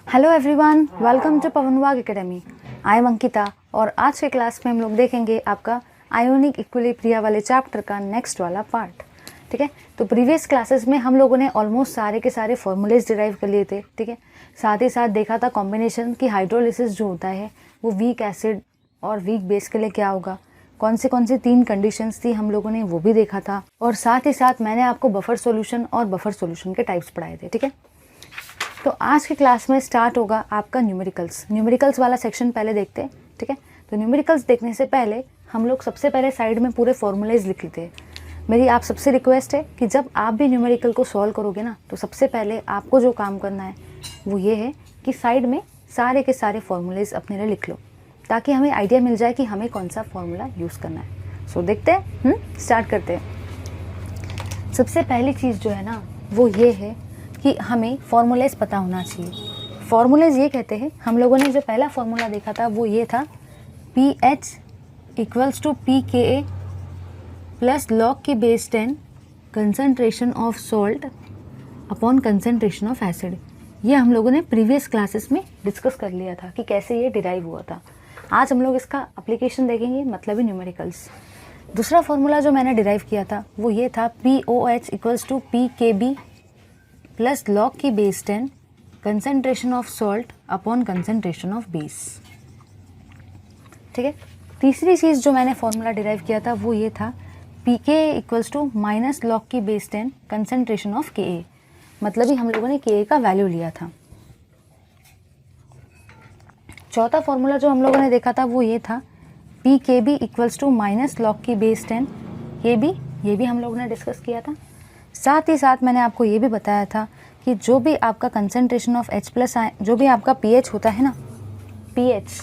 Hello everyone, welcome to Pawanwag academy. I am Ankita और आज के क्लास में हम लोग देखेंगे आपका आयोनिक इक्विलिब्रिया वाले चैप्टर का नेक्स्ट वाला पार्ट। ठीक है, तो प्रीवियस क्लासेस में हम लोगों ने ऑलमोस्ट सारे के सारे फॉर्मूलेज डिराइव कर लिए थे। ठीक है, साथ ही साथ देखा था कॉम्बिनेशन की हाइड्रोलिसिस जो होता है वो वीक एसिड और वीक बेस के लिए क्या होगा, कौन सी 3 कंडीशंस थी हम लोगों ने वो भी देखा था। और साथ ही साथ मैंने आपको बफर सॉल्यूशन और बफर सॉल्यूशन के टाइप्स पढ़ाए थे। ठीक है, तो आज की क्लास में स्टार्ट होगा आपका न्यूमेरिकल्स वाला सेक्शन पहले देखते हैं। ठीक है, तो न्यूमेरिकल्स देखने से पहले हम लोग सबसे पहले साइड में पूरे फॉर्मूलेज लिख लेते हैं। मेरी आप सबसे रिक्वेस्ट है कि जब आप भी न्यूमेरिकल को सॉल्व करोगे ना, तो सबसे पहले आपको जो काम करना है वो ये है कि साइड में सारे के सारे फॉर्मूलेज अपने लिए लिख लो, ताकि हमें आइडिया मिल जाए कि हमें कौन सा फॉर्मूला यूज़ करना है। सो देखते हैं, स्टार्ट करते हैं। सबसे पहली चीज़ जो है ना वो ये है कि हमें फॉर्मूलेज पता होना चाहिए। फॉर्मूलेज ये कहते हैं, हम लोगों ने जो पहला फॉर्मूला देखा था वो ये था pH equals to pKa plus log की base 10 concentration of salt upon concentration of acid. ये हम लोगों ने प्रीवियस क्लासेस में डिस्कस कर लिया था कि कैसे ये डिराइव हुआ था। आज हम लोग इसका एप्लीकेशन देखेंगे, मतलब ही न्यूमेरिकल्स। दूसरा फॉर्मूला जो मैंने डिराइव किया था वो ये था POH equals to pKb plus log की base 10 concentration of salt upon concentration of base. ठीक है, तीसरी चीज़ जो मैंने फॉर्मूला डिराइव किया था वो ये था pK equals to minus log की बेस 10 कंसनट्रेशन ऑफ Ka, मतलब ही हम लोगों ने Ka का वैल्यू लिया था। चौथा फॉर्मूला जो हम लोगों ने देखा था वो ये था pKb equals to minus log की बेस 10 Kb, ये भी हम लोगों ने डिस्कस किया था। साथ ही साथ मैंने आपको ये भी बताया था कि जो भी आपका कंसनट्रेशन ऑफ H प्लस जो भी आपका pH होता है ना, pH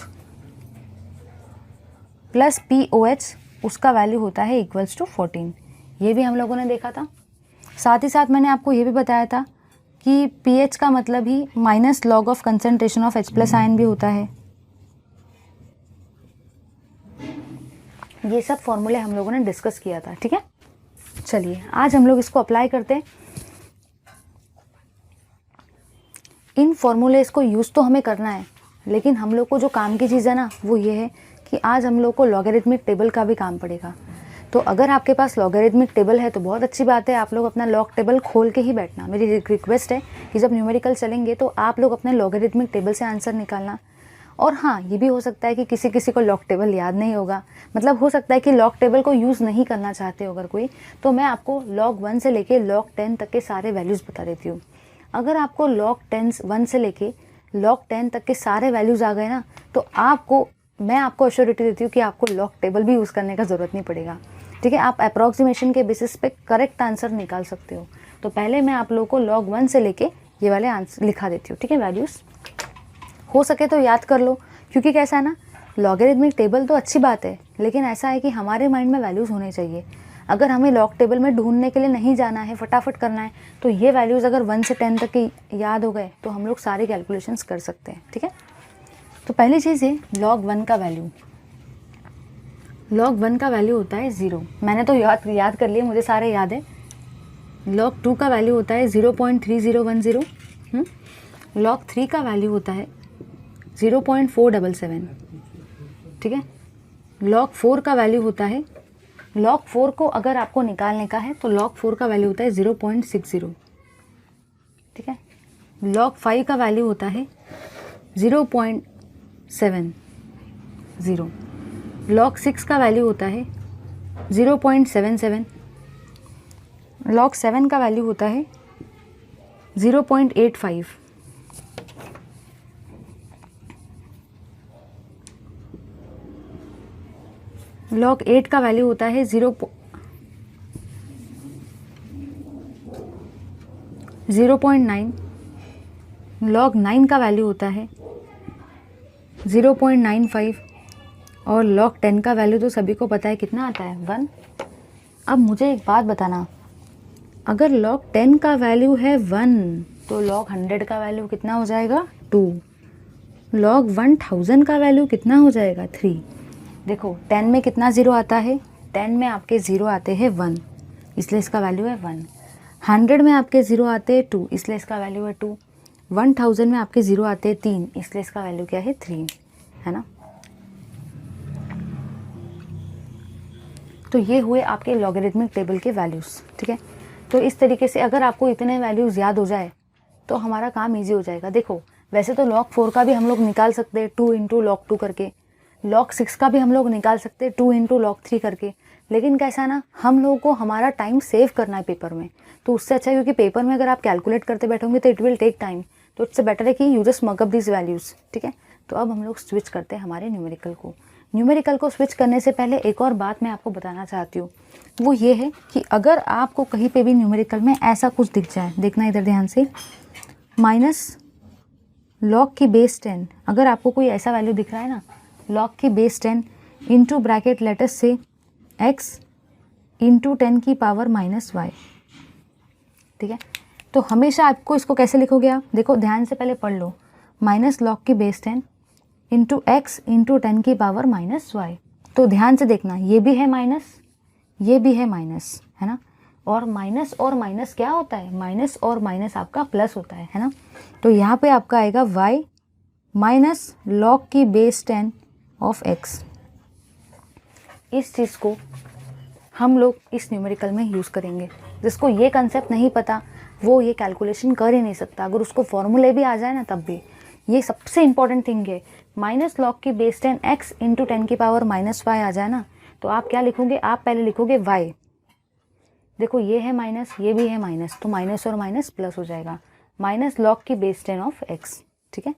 प्लस POH, उसका वैल्यू होता है इक्वल्स टू 14। ये भी हम लोगों ने देखा था। साथ ही साथ मैंने आपको ये भी बताया था कि pH का मतलब ही minus log of concentration of H plus ion भी होता है। ये सब फॉर्मूले हम लोगों ने डिस्कस किया था। ठीक है, चलिए आज हम लोग इसको अप्लाई करते हैं। इन फॉर्मूलेज को यूज़ तो हमें करना है, लेकिन हम लोग को जो काम की चीज़ है ना वो ये है कि आज हम लोग को लॉगरिथमिक टेबल का भी काम पड़ेगा। तो अगर आपके पास लॉगरिथमिक टेबल है तो बहुत अच्छी बात है, आप लोग अपना लॉग टेबल खोल के ही बैठना। मेरी रिक्वेस्ट है कि जब न्यूमेरिकल चलेंगे तो आप लोग अपने लॉगरिथमिक टेबल से आंसर निकालना। और हाँ, ये भी हो सकता है कि किसी को लॉग टेबल याद नहीं होगा, मतलब हो सकता है कि लॉग टेबल को यूज़ नहीं करना चाहते हो अगर कोई, तो मैं आपको log 1 से लेके log 10 तक के सारे वैल्यूज़ बता देती हूँ। अगर आपको log 1 से लेके log 10 तक के सारे वैल्यूज़ आ गए ना, तो मैं आपको अश्योरिटी देती हूँ कि आपको लॉग टेबल भी यूज़ करने का ज़रूरत नहीं पड़ेगा। ठीक है, आप अप्रॉक्सीमेशन के बेसिस पे करेक्ट आंसर निकाल सकते हो। तो पहले मैं आप लोगों को log 1 से लेके ये वाले आंसर लिखा देती हूँ। ठीक है, वैल्यूज़ हो सके तो याद कर लो, क्योंकि कैसा है ना, लॉगरिथमिक टेबल तो अच्छी बात है, लेकिन ऐसा है कि हमारे माइंड में वैल्यूज़ होने चाहिए। अगर हमें लॉग टेबल में ढूंढने के लिए नहीं जाना है, फटाफट करना है, तो ये वैल्यूज़ अगर 1 से 10 तक के याद हो गए तो हम लोग सारे कैलकुलेशंस कर सकते हैं। ठीक है, तो पहली चीज़ है log 1 का वैल्यू। log 1 का वैल्यू होता है 0। मैंने तो याद कर लिए, मुझे सारे याद है। log 2 का वैल्यू होता है 0.3010। log 3 का वैल्यू होता है 0.477। ठीक है, log 4 का वैल्यू होता है, log 4 को अगर आपको निकालने का है तो log 4 का वैल्यू होता है 0.60। ठीक है, log 5 का वैल्यू होता है 0.70। log 6 का वैल्यू होता है 0.77। log 7 का वैल्यू होता है 0.85। log 8 का वैल्यू होता है 0.9। log 9 का वैल्यू होता है 0.95। और log 10 का वैल्यू तो सभी को पता है कितना आता है, 1। अब मुझे एक बात बताना, अगर log 10 का वैल्यू है 1 तो log 100 का वैल्यू कितना हो जाएगा, 2। log 1000 का वैल्यू कितना हो जाएगा, 3। देखो 10 में कितना ज़ीरो आता है, 10 में आपके ज़ीरो आते हैं 1, इसलिए इसका वैल्यू है 1। 100 में आपके ज़ीरो आते हैं 2, इसलिए इसका वैल्यू है 2। 1000 में आपके 0 आते हैं 3, इसलिए इसका वैल्यू क्या है 3, है ना। तो ये हुए आपके लॉगरिथमिक टेबल के वैल्यूज़, ठीक है। तो इस तरीके से अगर आपको इतने वैल्यूज़ याद हो जाए तो हमारा काम ईजी हो जाएगा। देखो वैसे तो log 4 का भी हम लोग निकाल सकते हैं 2 इंटू log 2 करके, log 6 का भी हम लोग निकाल सकते हैं 2 इंटू log 3 करके, लेकिन कैसा ना हम लोगों को हमारा टाइम सेव करना है पेपर में, तो उससे अच्छा है, क्योंकि पेपर में अगर आप कैलकुलेट करते बैठोगे तो इट विल टेक टाइम, तो इससे बेटर है कि यू जस्ट मक अप दिस वैल्यूज़, ठीक है। तो अब हम लोग स्विच करते हैं हमारे न्यूमेरिकल को। न्यूमेरिकल को स्विच करने से पहले एक और बात मैं आपको बताना चाहती हूँ, वो ये है कि अगर आपको कहीं पे भी न्यूमेरिकल में ऐसा कुछ दिख जाए, देखना इधर ध्यान से, माइनस log की बेस 10, अगर आपको कोई ऐसा वैल्यू दिख रहा है ना, log की base 10 into bracket let's say x into 10 की पावर माइनस y, ठीक है। तो हमेशा आपको इसको कैसे लिखोगे आप, देखो ध्यान से पहले पढ़ लो, माइनस log की बेस 10 इंटू एक्स इंटू 10 की पावर माइनस y। तो ध्यान से देखना, ये भी है माइनस, ये भी है माइनस, है ना, और माइनस क्या होता है, माइनस और माइनस आपका प्लस होता है ना। तो यहाँ पे आपका आएगा y माइनस log की बेस 10 ऑफ x। इस चीज़ को हम लोग इस न्यूमेरिकल में यूज़ करेंगे। जिसको ये कंसेप्ट नहीं पता वो ये कैलकुलेशन कर ही नहीं सकता, अगर उसको फॉर्मूले भी आ जाए ना तब भी। ये सबसे इंपॉर्टेंट थिंग है, माइनस log की बेस 10 x इंटू 10 की पावर माइनस y आ जाए ना, तो आप क्या लिखोगे, आप पहले लिखोगे y। देखो ये है माइनस, ये भी है माइनस, तो माइनस और माइनस प्लस हो जाएगा, माइनस log की बेस 10 ऑफ x, ठीक है।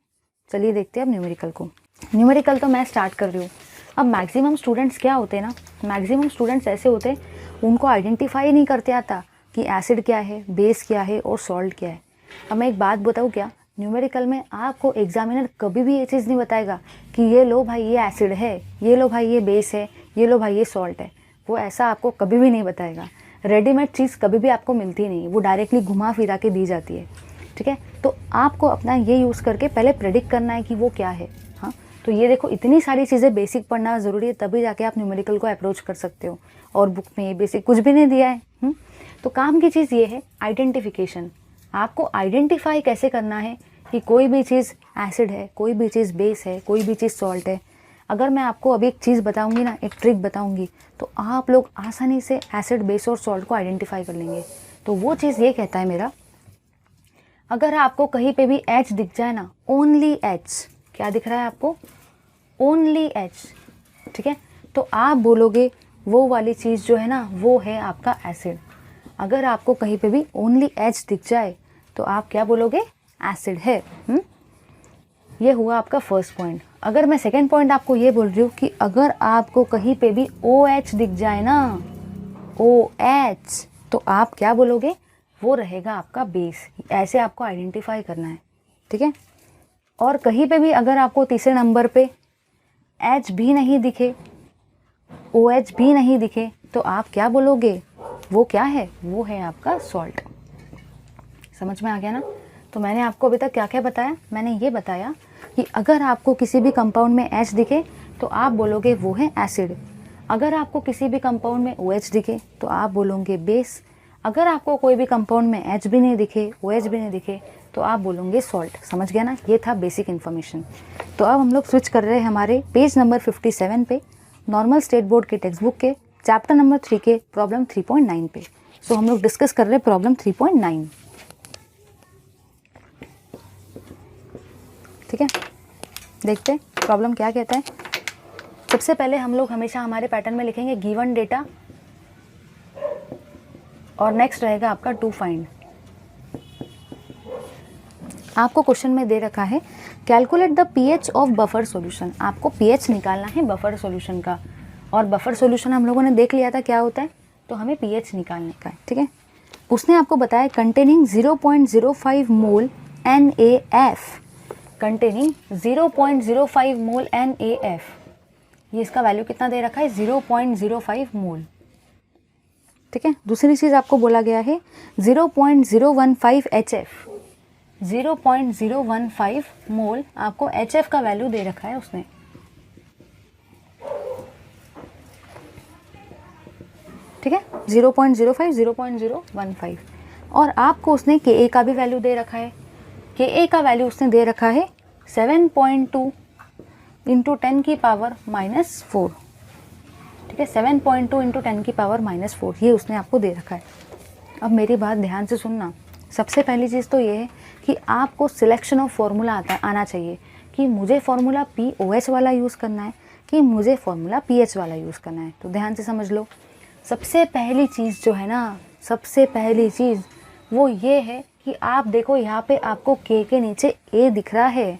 चलिए देखते हैं अब न्यूमेरिकल को। न्यूमेरिकल तो मैं स्टार्ट कर रही हूँ। अब मैक्सिमम स्टूडेंट्स क्या होते हैं ना, मैक्सिमम स्टूडेंट्स ऐसे होते हैं उनको आइडेंटिफाई नहीं करते आता कि एसिड क्या है, बेस क्या है और सॉल्ट क्या है। अब मैं एक बात बताऊँ क्या, न्यूमेरिकल में आपको एग्जामिनर कभी भी ये चीज़ नहीं बताएगा कि ये लो भाई ये एसिड है, ये लो भाई ये बेस है, ये लो भाई ये सॉल्ट है। वो ऐसा आपको कभी भी नहीं बताएगा। रेडीमेड चीज़ कभी भी आपको मिलती नहीं, वो डायरेक्टली घुमा फिरा के दी जाती है, ठीक है। तो आपको अपना ये यूज़ करके पहले प्रेडिक्ट करना है कि वो क्या है। हाँ, तो ये देखो इतनी सारी चीज़ें बेसिक पढ़ना ज़रूरी है, तभी जाके आप न्यूमेरिकल को अप्रोच कर सकते हो, और बुक में ये बेसिक कुछ भी नहीं दिया है। तो काम की चीज़ ये है आइडेंटिफिकेशन। आपको आइडेंटिफाई कैसे करना है कि कोई भी चीज़ एसिड है, कोई भी चीज़ बेस है, कोई भी चीज़ सॉल्ट है। अगर मैं आपको अभी एक चीज़ बताऊंगी ना, एक ट्रिक बताऊंगी, तो आप लोग आसानी से एसिड, बेस और सॉल्ट को आइडेंटिफाई कर लेंगे। तो वो चीज़ ये कहता है मेरा, अगर आपको कहीं पे भी H दिख जाए ना, ओनली H, क्या दिख रहा है आपको, ओनली H, ठीक है, तो आप बोलोगे वो वाली चीज़ जो है ना वो है आपका एसिड। अगर आपको कहीं पे भी ओनली H दिख जाए तो आप क्या बोलोगे, एसिड है। ये हुआ आपका फर्स्ट पॉइंट। अगर मैं सेकेंड पॉइंट आपको ये बोल रही हूँ कि अगर आपको कहीं पे भी OH दिख जाए ना, OH, तो आप क्या बोलोगे, वो रहेगा आपका बेस। ऐसे आपको आइडेंटिफाई करना है, ठीक है। और कहीं पे भी अगर आपको तीसरे नंबर पे H भी नहीं दिखे, OH भी नहीं दिखे, तो आप क्या बोलोगे, वो क्या है, वो है आपका सॉल्ट। समझ में आ गया ना। तो मैंने आपको अभी तक क्या क्या बताया, मैंने ये बताया कि अगर आपको किसी भी कंपाउंड में H दिखे तो आप बोलोगे वो है एसिड। अगर आपको किसी भी कंपाउंड में OH दिखे तो आप बोलोगे बेस। अगर आपको कोई भी कंपाउंड में H भी नहीं दिखे, OH भी नहीं दिखे, तो आप बोलोगे सॉल्ट। समझ गया ना, ये था बेसिक इन्फॉर्मेशन। तो अब हम लोग स्विच कर रहे हैं हमारे पेज नंबर 57 पे, नॉर्मल स्टेट बोर्ड के टेक्स्ट बुक के चैप्टर नंबर 3 के प्रॉब्लम 3.9 पे। सो हम लोग डिस्कस कर रहे हैं प्रॉब्लम 3.9, ठीक है। देखते हैं प्रॉब्लम क्या कहता है। सबसे पहले हम लोग हमेशा हमारे पैटर्न में लिखेंगे गिवन डेटा, और नेक्स्ट रहेगा आपका टू फाइंड। आपको क्वेश्चन में दे रखा है calculate the pH of buffer solution. आपको पीएच निकालना है बफर सॉल्यूशन का, और बफर सॉल्यूशन हम लोगों ने देख लिया था क्या होता है, तो हमें पीएच निकालने का है, ठीक है। उसने आपको बताया कंटेनिंग 0.05 मोल NaF, कंटेनिंग 0.05 मोल NaF। ये इसका वैल्यू कितना दे रखा है, 0.05 मोल, ठीक है। दूसरी चीज़ आपको बोला गया है 0.015 HF, 0.015 मोल आपको HF का वैल्यू दे रखा है उसने, ठीक है। 0.05, 0.015, और आपको उसने Ka का भी वैल्यू दे रखा है। के ए का वैल्यू उसने दे रखा है 7.2 इंटू 10 की पावर -4, ठीक है, 7.2 इंटू 10 की पावर -4 ये उसने आपको दे रखा है। अब मेरी बात ध्यान से सुनना, सबसे पहली चीज़ तो ये है कि आपको सिलेक्शन ऑफ फॉर्मूला आना चाहिए कि मुझे फॉर्मूला POH वाला यूज़ करना है कि मुझे फॉर्मूला PH वाला यूज़ करना है। तो ध्यान से समझ लो, सबसे पहली चीज़ जो है ना, सबसे पहली चीज़ वो ये है कि आप देखो यहाँ पे आपको K के नीचे A दिख रहा है,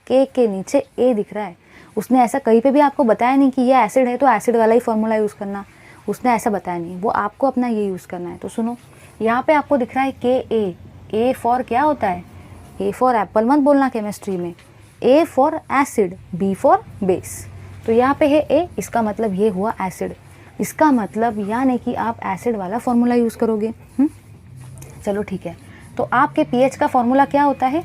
K के नीचे A दिख रहा है। उसने ऐसा कहीं पे भी आपको बताया नहीं कि ये एसिड है तो एसिड वाला ही फॉर्मूला यूज़ करना, उसने ऐसा बताया नहीं, वो आपको अपना ये यूज़ करना है। तो सुनो, यहाँ पे आपको दिख रहा है KA, A फॉर क्या होता है, A फॉर एप्पल मत बोलना केमिस्ट्री में, A for acid, B for base. तो यहाँ पे है A, इसका मतलब ये हुआ एसिड, इसका मतलब यानी कि आप एसिड वाला फॉर्मूला यूज़ करोगे। चलो ठीक है, तो आपके pH का फॉर्मूला क्या होता है,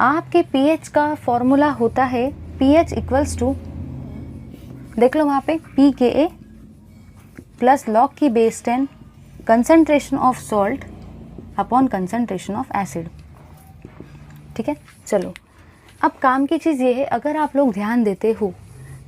आपके pH का फॉर्मूला होता है pH इक्वल्स टू, देख लो वहाँ पे pKa प्लस log की base 10 concentration of salt upon concentration of acid, ठीक है। चलो अब काम की चीज़ ये है, अगर आप लोग ध्यान देते हो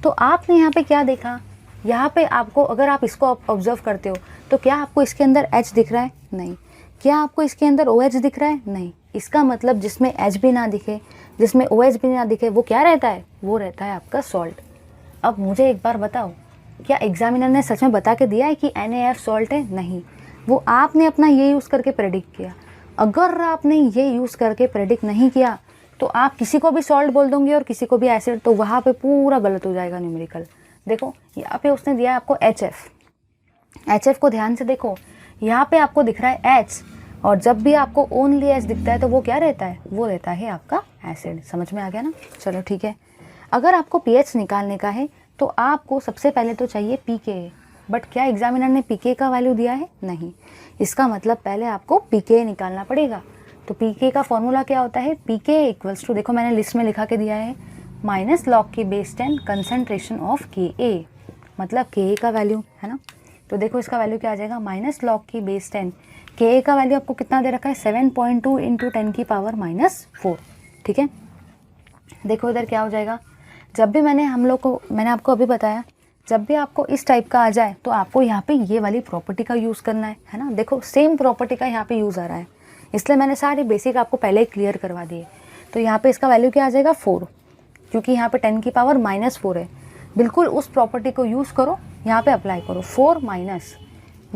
तो आपने यहाँ पे क्या देखा, यहाँ पे आपको अगर आप इसको ऑब्जर्व करते हो तो क्या आपको इसके अंदर H दिख रहा है, नहीं। क्या आपको इसके अंदर OH दिख रहा है, नहीं। इसका मतलब जिसमें H भी ना दिखे, जिसमें OH भी ना दिखे, वो क्या रहता है, वो रहता है आपका सॉल्ट। अब मुझे एक बार बताओ, क्या एग्जामिनर ने सच में बता के दिया है कि NaF सॉल्ट है, नहीं, वो आपने अपना ये यूज़ करके प्रेडिक्ट किया। अगर आपने ये यूज़ करके प्रेडिक्ट नहीं किया तो आप किसी को भी सॉल्ट बोल दोगे और किसी को भी एसिड, तो वहाँ पे पूरा गलत हो जाएगा न्यूमेरिकल। देखो यहाँ पे उसने दिया है आपको HF को ध्यान से देखो, यहाँ पे आपको दिख रहा है H, और जब भी आपको ओनली H दिखता है तो वो क्या रहता है, वो रहता है आपका एसिड। समझ में आ गया ना। चलो ठीक है, अगर आपको pH निकालने का है तो आपको सबसे पहले तो चाहिए pKa, बट क्या एग्जामिनर ने pK का वैल्यू दिया है, नहीं। इसका मतलब पहले आपको pKa निकालना पड़ेगा। तो pK का फॉर्मूला क्या होता है, pKa इक्वल्स टू, देखो मैंने लिस्ट में लिखा के दिया है, माइनस log की बेस 10 कंसनट्रेशन ऑफ Ka, मतलब Ka का वैल्यू है ना। तो देखो इसका वैल्यू क्या आ जाएगा, माइनस log की बेस 10, Ka का वैल्यू आपको कितना दे रखा है, 7.2 इंटू 10 की पावर -4, ठीक है। देखो इधर क्या हो जाएगा, जब भी मैंने आपको अभी बताया, जब भी आपको इस टाइप का आ जाए तो आपको यहाँ पे ये वाली प्रॉपर्टी का यूज़ करना है ना। देखो सेम प्रॉपर्टी का यहाँ पे यूज़ आ रहा है, इसलिए मैंने सारे बेसिक आपको पहले ही क्लियर करवा दिए। तो यहाँ पे इसका वैल्यू क्या आ जाएगा 4, क्योंकि यहाँ पे 10 की पावर -4 है। बिल्कुल उस प्रॉपर्टी को यूज़ करो, यहाँ पे अप्लाई करो, 4 माइनस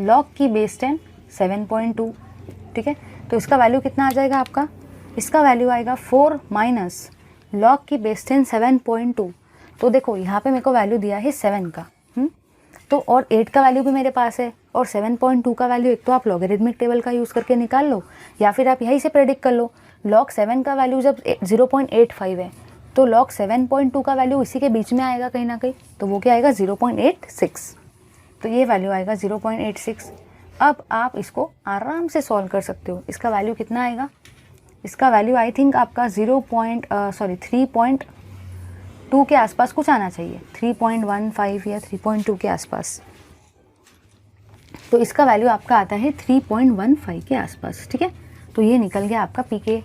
log की बेस 10 7.2, ठीक है। तो इसका वैल्यू कितना आ जाएगा आपका, इसका वैल्यू आएगा 4 माइनस log की बेस 10 7.2। तो देखो यहाँ पे मेरे को वैल्यू दिया है 7 का, तो और 8 का वैल्यू भी मेरे पास है, और 7.2 का वैल्यू एक तो आप लॉगरिथमिक टेबल का यूज़ करके निकाल लो, या फिर आप यहीं से प्रेडिक्ट कर लो। log 7 का वैल्यू जब 0.85 है तो log 7.2 का वैल्यू इसी के बीच में आएगा कहीं ना कहीं, तो वो क्या आएगा 0.86, तो ये वैल्यू आएगा 0.86। अब आप इसको आराम से सॉल्व कर सकते हो। इसका वैल्यू कितना आएगा, इसका वैल्यू आई थिंक आपका 3.2 के आसपास कुछ आना चाहिए, 3.15 या 3.2 के आसपास। तो इसका वैल्यू आपका आता है 3.15 के आसपास, ठीक है। तो ये निकल गया आपका pK।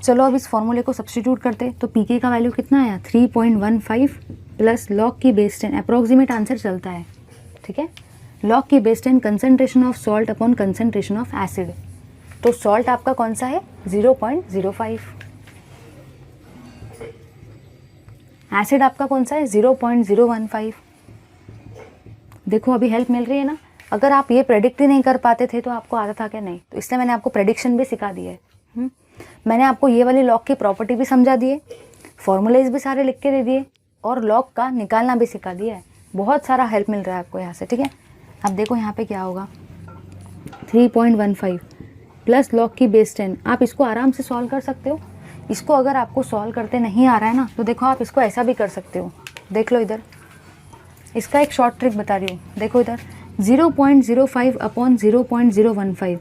चलो अब इस फॉर्मूले को सब्स्टिट्यूट करते, तो pK का वैल्यू कितना आया 3.15 प्लस log की बेस 10, अप्रोक्सीमेट आंसर चलता है, ठीक है। log की base 10 concentration of salt upon concentration of acid, तो सॉल्ट आपका कौन सा है 0.05, एसिड आपका कौन सा है 0.015। देखो अभी हेल्प मिल रही है ना। अगर आप ये प्रेडिक्ट ही नहीं कर पाते थे तो आपको आता था क्या, नहीं, तो इसलिए मैंने आपको प्रेडिक्शन भी सिखा दी है। मैंने आपको ये वाली लॉग की प्रॉपर्टी भी समझा दी है, फॉर्मूलेज भी सारे लिख के दे दिए, और लॉग का निकालना भी सिखा दिया है। बहुत सारा हेल्प मिल रहा है आपको यहाँ से, ठीक है। अब देखो यहाँ पे क्या होगा, 3.15 प्लस लॉग की बेस 10, आप इसको आराम से सॉल्व कर सकते हो। इसको अगर आपको सॉल्व करते नहीं आ रहा है ना, तो देखो आप इसको ऐसा भी कर सकते हो। देख लो इधर, इसका एक शॉर्ट ट्रिक बता रही हूँ, देखो इधर 0.05 अपॉन 0.015।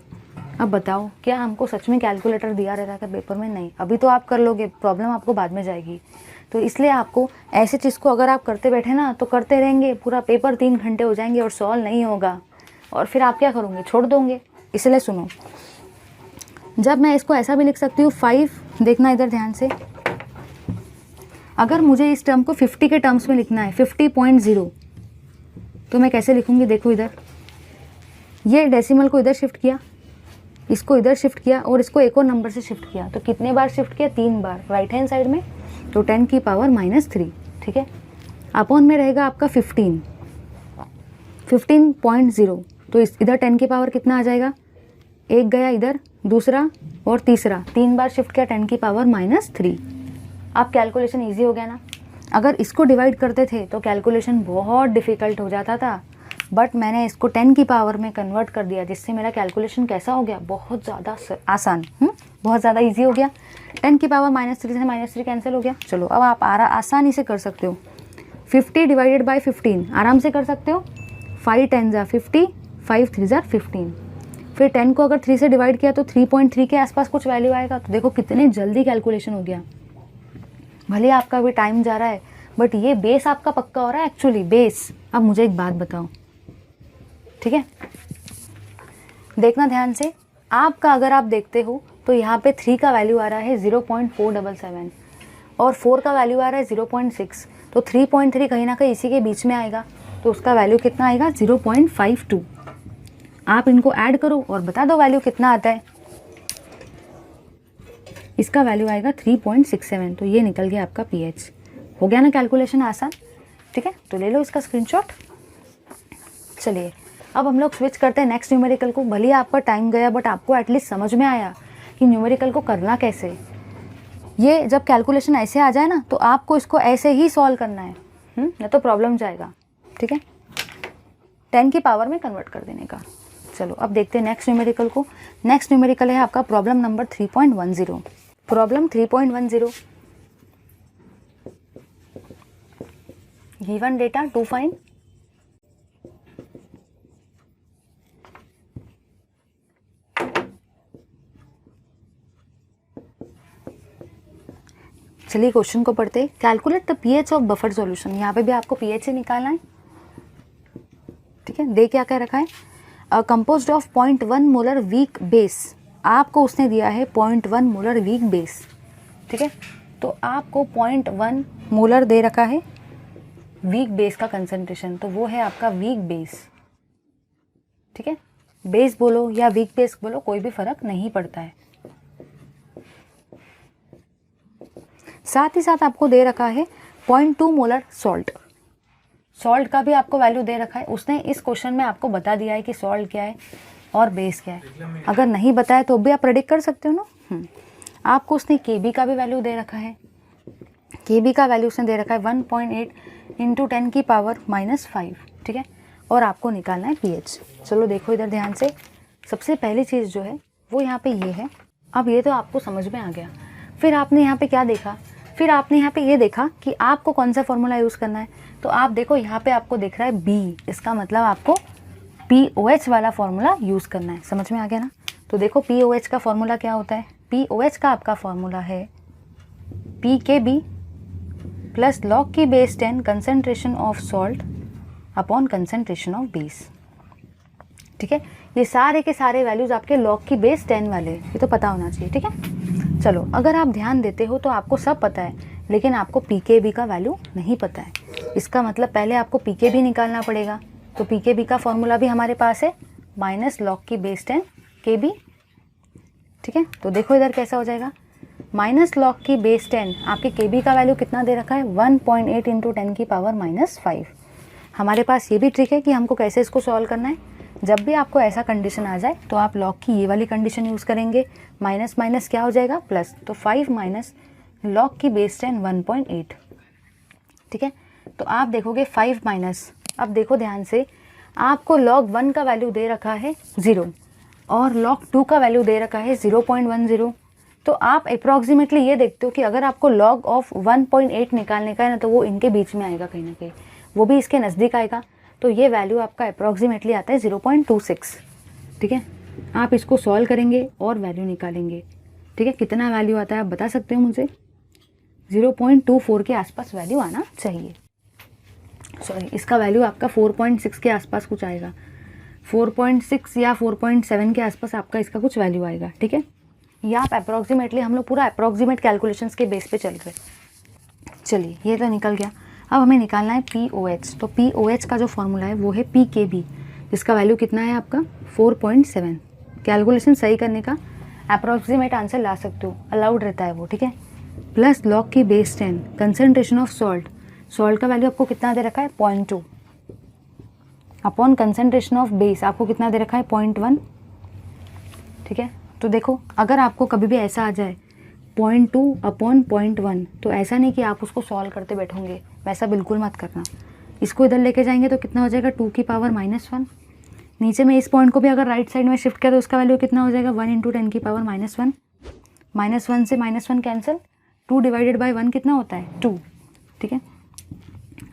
अब बताओ क्या हमको सच में कैलकुलेटर दिया रहता है पेपर में, नहीं। अभी तो आप कर लोगे, प्रॉब्लम आपको बाद में जाएगी। तो इसलिए आपको ऐसे चीज़ को अगर आप करते बैठे ना तो करते रहेंगे, पूरा पेपर 3 घंटे हो जाएंगे और सॉल्व नहीं होगा, और फिर आप क्या करोगे, छोड़ दोगे। इसलिए सुनो, जब मैं इसको ऐसा भी लिख सकती हूँ 5, देखना इधर ध्यान से, अगर मुझे इस टर्म को 50 के टर्म्स में लिखना है 50.0, तो मैं कैसे लिखूँगी? देखो इधर, ये डेसिमल को इधर शिफ्ट किया, इसको इधर शिफ्ट किया और इसको एक और नंबर से शिफ्ट किया। तो कितने बार शिफ्ट किया? 3 बार राइट हैंड साइड में, तो 10 की पावर -3, ठीक है। अपॉन में रहेगा आपका 15.0, तो इस इधर 10 की पावर कितना आ जाएगा? एक गया इधर, दूसरा और तीसरा, 3 बार शिफ्ट किया, 10 की पावर -3। अब कैलकुलेशन ईजी हो गया ना। अगर इसको डिवाइड करते थे तो कैलकुलेशन बहुत डिफ़िकल्ट हो जाता था, बट मैंने इसको 10 की पावर में कन्वर्ट कर दिया, जिससे मेरा कैलकुलेशन कैसा हो गया? बहुत ज़्यादा आसान, बहुत ज़्यादा इजी हो गया। 10 की पावर -3 से -3 कैंसिल हो गया। चलो अब आप आसानी से कर सकते हो। 50 डिवाइडेड बाई 15 आराम से कर सकते हो। 5 10 ज़ा 50, 5 3 ज़ा 15। फिर 10 को अगर 3 से डिवाइड किया तो 3.3 के आसपास कुछ वैल्यू आएगा। तो देखो कितने जल्दी कैलकुलेशन हो गया। भले आपका भी टाइम जा रहा है, बट ये बेस आपका पक्का हो रहा है एक्चुअली, बेस। अब मुझे एक बात बताओ, ठीक है, देखना ध्यान से। आपका अगर आप देखते हो तो यहाँ पे 3 का वैल्यू आ रहा है 0.477 और 4 का वैल्यू आ रहा है 0.6, तो 3.3 कहीं ना कहीं इसी के बीच में आएगा, तो उसका वैल्यू कितना आएगा? 0.52। आप इनको ऐड करो और बता दो वैल्यू कितना आता है। इसका वैल्यू आएगा 3.67, तो ये निकल गया आपका pH। हो गया ना कैलकुलेशन आसान, ठीक है। तो ले लो इसका स्क्रीनशॉट। चलिए अब हम लोग स्विच करते हैं नेक्स्ट न्यूमेरिकल को। भले आपका टाइम गया, बट आपको एटलीस्ट समझ में आया कि न्यूमेरिकल को करना कैसे। ये जब कैलकुलेशन ऐसे आ जाए ना, तो आपको इसको ऐसे ही सॉल्व करना है, नहीं तो प्रॉब्लम जाएगा, ठीक है। 10 की पावर में कन्वर्ट कर देने का। चलो अब देखते हैं नेक्स्ट न्यूमेरिकल को। नेक्स्ट न्यूमेरिकल है आपका problem number 3.10। Problem 3.10, given data to find चलिए क्वेश्चन को पढ़ते। Calculate the pH of buffer solution. यहाँ पे भी आपको पीएच से निकालना है, ठीक है। दे क्या कह रखा है? Composed of 0.1 molar weak base. आपको उसने दिया है 0.1 मोलर वीक बेस, ठीक है। तो आपको 0.1 मोलर दे रखा है वीक बेस का कंसंट्रेशन, तो वो है आपका वीक बेस, ठीक है। बेस बोलो या वीक बेस बोलो, कोई भी फर्क नहीं पड़ता है। साथ ही साथ आपको दे रखा है 0.2 मोलर सॉल्ट। सॉल्ट का भी आपको वैल्यू दे रखा है। उसने इस क्वेश्चन में आपको बता दिया है कि सॉल्ट क्या है और बेस क्या है। अगर नहीं बताया तो भी आप प्रेडिक्ट कर सकते हो ना। आपको उसने केबी का भी वैल्यू दे रखा है। केबी का वैल्यू उसने दे रखा है 1.8 इंटू 10 की पावर -5, ठीक है। और आपको निकालना है पीएच। चलो देखो इधर ध्यान से। सबसे पहली चीज़ जो है वो यहाँ पे ये है। अब ये तो आपको समझ में आ गया। फिर आपने यहाँ पे क्या देखा? फिर आपने यहाँ पे ये देखा कि आपको कौन सा फॉर्मूला यूज़ करना है। तो आप देखो यहाँ पे आपको दिख रहा है बी, इसका मतलब आपको POH वाला फॉर्मूला यूज़ करना है। समझ में आ गया ना? तो देखो POH का फॉर्मूला क्या होता है? POH का आपका फॉर्मूला है PKB प्लस log की base 10 concentration of salt upon concentration of base, ठीक है। ये सारे के सारे वैल्यूज़ आपके log की बेस 10 वाले, ये तो पता होना चाहिए, ठीक है। चलो अगर आप ध्यान देते हो तो आपको सब पता है, लेकिन आपको PKB का वैल्यू नहीं पता है। इसका मतलब पहले आपको PKB निकालना पड़ेगा। तो PKB का फॉर्मूला भी हमारे पास है माइनस log की बेस 10 KB, ठीक है। तो देखो इधर कैसा हो जाएगा, माइनस log की बेस 10, आपके KB का वैल्यू कितना दे रखा है 1.8 इंटू 10 की पावर -5। हमारे पास ये भी ट्रिक है कि हमको कैसे इसको सॉल्व करना है। जब भी आपको ऐसा कंडीशन आ जाए तो आप log की ये वाली कंडीशन यूज़ करेंगे, माइनस माइनस क्या हो जाएगा प्लस, तो 5 माइनस log की बेस 10 1.8, ठीक है। तो आप देखोगे 5 माइनस, अब देखो ध्यान से, आपको log 1 का वैल्यू दे रखा है 0 और log 2 का वैल्यू दे रखा है 0.10। तो आप अप्रॉक्सीमेटली ये देखते हो कि अगर आपको log ऑफ 1.8 निकालने का है ना, तो वो इनके बीच में आएगा कहीं ना कहीं, वो भी इसके नज़दीक आएगा। तो ये वैल्यू आपका अप्रॉक्सीमेटली आता है 0.26, ठीक है। आप इसको सॉल्व करेंगे और वैल्यू निकालेंगे, ठीक है। कितना वैल्यू आता है आप बता सकते हो मुझे? 0.24 के आसपास वैल्यू आना चाहिए। सॉरी, इसका वैल्यू आपका 4.6 के आसपास कुछ आएगा, 4.6 या 4.7 के आसपास आपका इसका कुछ वैल्यू आएगा, ठीक है। या आप अप्रॉक्सीमेटली, हम लोग पूरा अप्रॉक्सीमेट कैलकुलेशंस के बेस पे चल रहे। चलिए ये तो निकल गया। अब हमें निकालना है POH। तो POH का जो फॉर्मूला है वो है PKB, जिसका वैल्यू कितना है आपका 4.7। कैलकुलेशन सही करने का अप्रॉक्सीमेट आंसर ला सकते हो, अलाउड रहता है वो, ठीक है। प्लस log की base 10, concentration of salt, salt का वैल्यू आपको कितना दे रखा है 0.2 अपॉन कंसनट्रेशन ऑफ बेस आपको कितना दे रखा है 0.1, ठीक है। तो देखो अगर आपको कभी भी ऐसा आ जाए 0.2 अपॉन 0.1, तो ऐसा नहीं कि आप उसको सॉल्व करते बैठोगे, वैसा बिल्कुल मत करना। इसको इधर लेके जाएंगे तो कितना हो जाएगा 2 की पावर -1। नीचे में इस पॉइंट को भी अगर राइट साइड में शिफ्ट किया तो उसका वैल्यू कितना हो जाएगा 1 × 10 की पावर -1। -1 से -1 कैंसिल, 2 डिवाइडेड बाई 1 कितना होता है 2, ठीक है।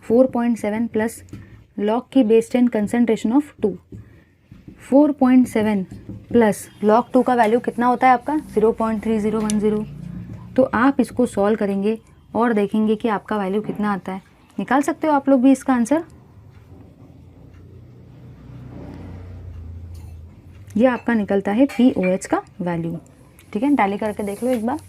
4.7 प्लस log की base 10 concentration of 2, 4.7 plus log 2 का वैल्यू कितना होता है आपका 0.3010। तो आप इसको सॉल्व करेंगे और देखेंगे कि आपका वैल्यू कितना आता है। निकाल सकते हो आप लोग भी इसका आंसर। ये आपका निकलता है POH का वैल्यू, ठीक है। टैली करके देख लो एक बार,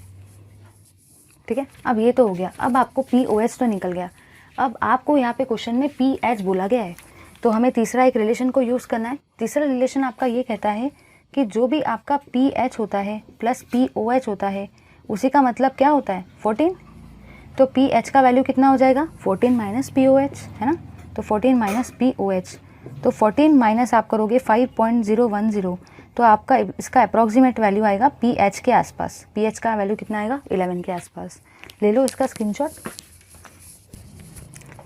ठीक है। अब ये तो हो गया, अब आपको POH तो निकल गया। अब आपको यहाँ पे क्वेश्चन में PH बोला गया है, तो हमें तीसरा एक रिलेशन को यूज़ करना है। तीसरा रिलेशन आपका ये कहता है कि जो भी आपका PH होता है प्लस POH होता है, उसी का मतलब क्या होता है 14। तो PH का वैल्यू कितना हो जाएगा 14 माइनस POH, है ना। तो 14 माइनस POH, तो 14 माइनस आप करोगे 5.010, तो आपका इसका अप्रॉक्सीमेट वैल्यू आएगा PH के आसपास। PH का वैल्यू कितना आएगा 11 के आसपास। ले लो इसका स्क्रीनशॉट।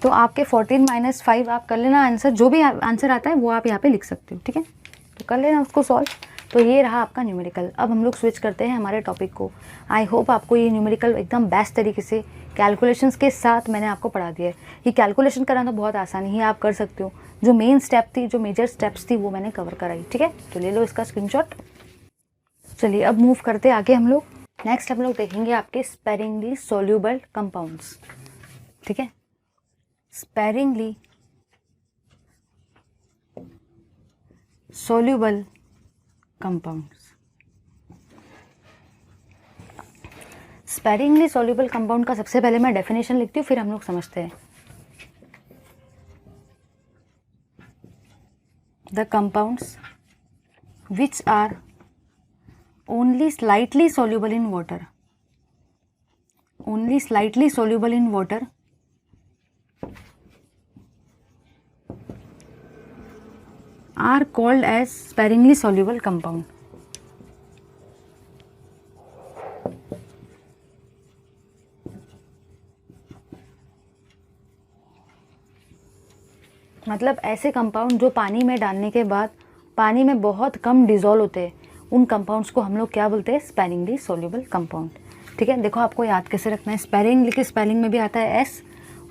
तो आपके 14 माइनस 5 आप कर लेना आंसर, जो भी आंसर आता है वो आप यहाँ पे लिख सकते हो, ठीक है। तो कर लेना उसको सॉल्व। तो ये रहा आपका न्यूमेरिकल। अब हम लोग स्विच करते हैं हमारे टॉपिक को। आई होप आपको ये न्यूमेरिकल एकदम बेस्ट तरीके से कैलकुलेशंस के साथ मैंने आपको पढ़ा दिया है। ये कैलकुलेशन करना तो बहुत आसान ही आप कर सकते हो। जो मेन स्टेप थी, जो मेजर स्टेप्स थी, वो मैंने कवर कराई, ठीक है। तो ले लो इसका स्क्रीनशॉट। चलिए अब मूव करते आगे हम लोग। नेक्स्ट हम लोग देखेंगे आपके स्पेरिंगली सोल्यूबल कंपाउंड्स, ठीक है। Sparingly soluble compounds. Sparingly soluble compound का सबसे पहले मैं डेफिनेशन लिखती हूँ, फिर हम लोग समझते हैं। The compounds which are only slightly soluble in water, only slightly soluble in water are called as sparingly soluble compound. मतलब ऐसे कंपाउंड जो पानी में डालने के बाद पानी में बहुत कम डिजोल्व होते हैं, उन कंपाउंड्स को हम लोग क्या बोलते हैं स्पेरिंगली सोल्यूबल कंपाउंड, ठीक है। देखो आपको याद कैसे रखना है, स्पेरिंगली के स्पेलिंग में भी आता है S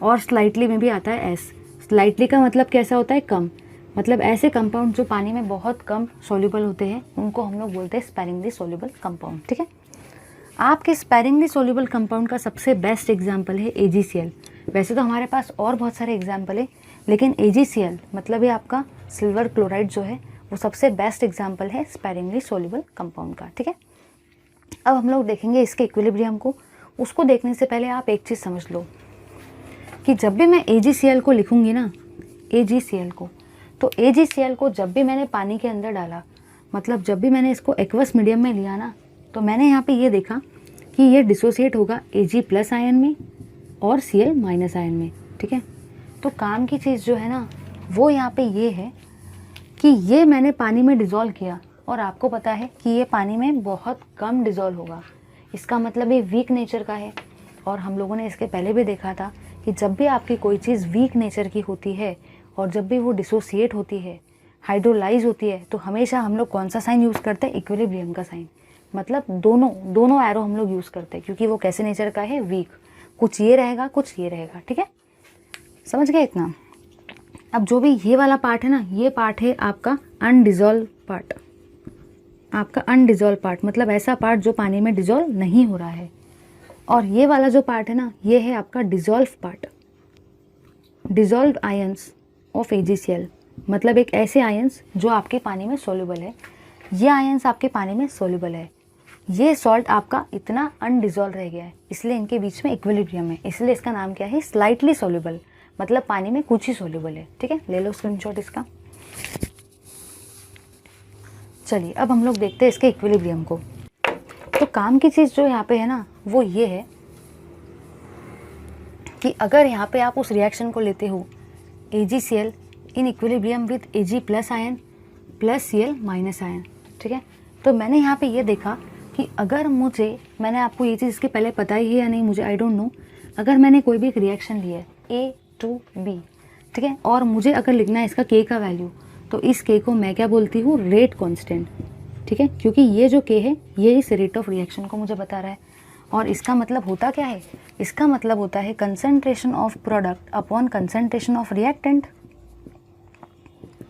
और स्लाइटली में भी आता है S। स्लाइटली का मतलब कैसा होता है कम, मतलब ऐसे कंपाउंड जो पानी में बहुत कम सोल्यूबल होते हैं उनको हम लोग बोलते हैं स्पेरिंगली सोल्यूबल कंपाउंड, ठीक है। आपके स्पेरिंगली सोल्यूबल कंपाउंड का सबसे बेस्ट एग्जांपल है AgCl। वैसे तो हमारे पास और बहुत सारे एग्जांपल है, लेकिन AgCl मतलब ये आपका सिल्वर क्लोराइड जो है वो सबसे बेस्ट एग्जांपल है स्पेरिंगली सोल्यूबल कंपाउंड का, ठीक है। अब हम लोग देखेंगे इसके इक्विलिब्रियम को। उसको देखने से पहले आप एक चीज़ समझ लो कि जब भी मैं AgCl को लिखूँगी ना, AgCl को, तो AgCl को जब भी मैंने पानी के अंदर डाला, मतलब जब भी मैंने इसको एक्वस मीडियम में लिया ना, तो मैंने यहाँ पे ये देखा कि ये डिसोसिएट होगा Ag+ आयन में और Cl- आयन में, ठीक है। तो काम की चीज़ जो है ना वो यहाँ पे ये है कि ये मैंने पानी में डिज़ोल्व किया और आपको पता है कि ये पानी में बहुत कम डिज़ोल्व होगा। इसका मतलब ये वीक नेचर का है, और हम लोगों ने इसके पहले भी देखा था कि जब भी आपकी कोई चीज़ वीक नेचर की होती है और जब भी वो डिसोसिएट होती है, हाइड्रोलाइज होती है, तो हमेशा हम लोग कौन सा साइन यूज़ करते हैं इक्विलिब्रियम का साइन। मतलब दोनों एरो हम लोग यूज़ करते हैं, क्योंकि वो कैसे नेचर का है वीक, कुछ ये रहेगा कुछ ये रहेगा, ठीक है। समझ गए इतना। अब जो भी ये वाला पार्ट है ना, ये पार्ट है आपका अनडिजोल्व पार्ट, आपका अनडिजोल्व पार्ट मतलब ऐसा पार्ट जो पानी में डिजोल्व नहीं हो रहा है। और ये वाला जो पार्ट है ना, ये है आपका dissolve part, dissolve ions of AgCl, मतलब एक ऐसे आयंस जो आपके पानी में सोल्यूबल है। ये आयंस आपके पानी में सोल्यूबल है। ये सॉल्ट आपका इतना अनडिजॉल्व रह गया है, इसलिए इनके बीच में इक्विलिब्रियम है, इसलिए इसका नाम क्या है, स्लाइटली सोल्यूबल, मतलब पानी में कुछ ही सोल्यूबल है। ठीक है, ले लो स्क्रीनशॉट इसका। चलिए अब हम लोग देखते हैं इसके इक्विलिब्रियम को। तो काम की चीज़ जो यहाँ पे है ना वो ये है कि अगर यहाँ पे आप उस रिएक्शन को लेते हो AgCl in equilibrium with Ag plus ion plus Cl minus ion, ठीक है, तो मैंने यहाँ पे ये देखा कि अगर मैंने आपको ये चीज़ इसके पहले पता ही है या नहीं मुझे आई डोंट नो, अगर मैंने कोई भी एक रिएक्शन लिया है A2B, ठीक है, और मुझे अगर लिखना है इसका K का वैल्यू, तो इस K को मैं क्या बोलती हूँ, रेट कांस्टेंट। ठीक है, क्योंकि ये जो K है ये इस रेट ऑफ रिएक्शन को मुझे बता रहा है, और इसका मतलब होता क्या है, इसका मतलब होता है concentration of product upon concentration of reactant,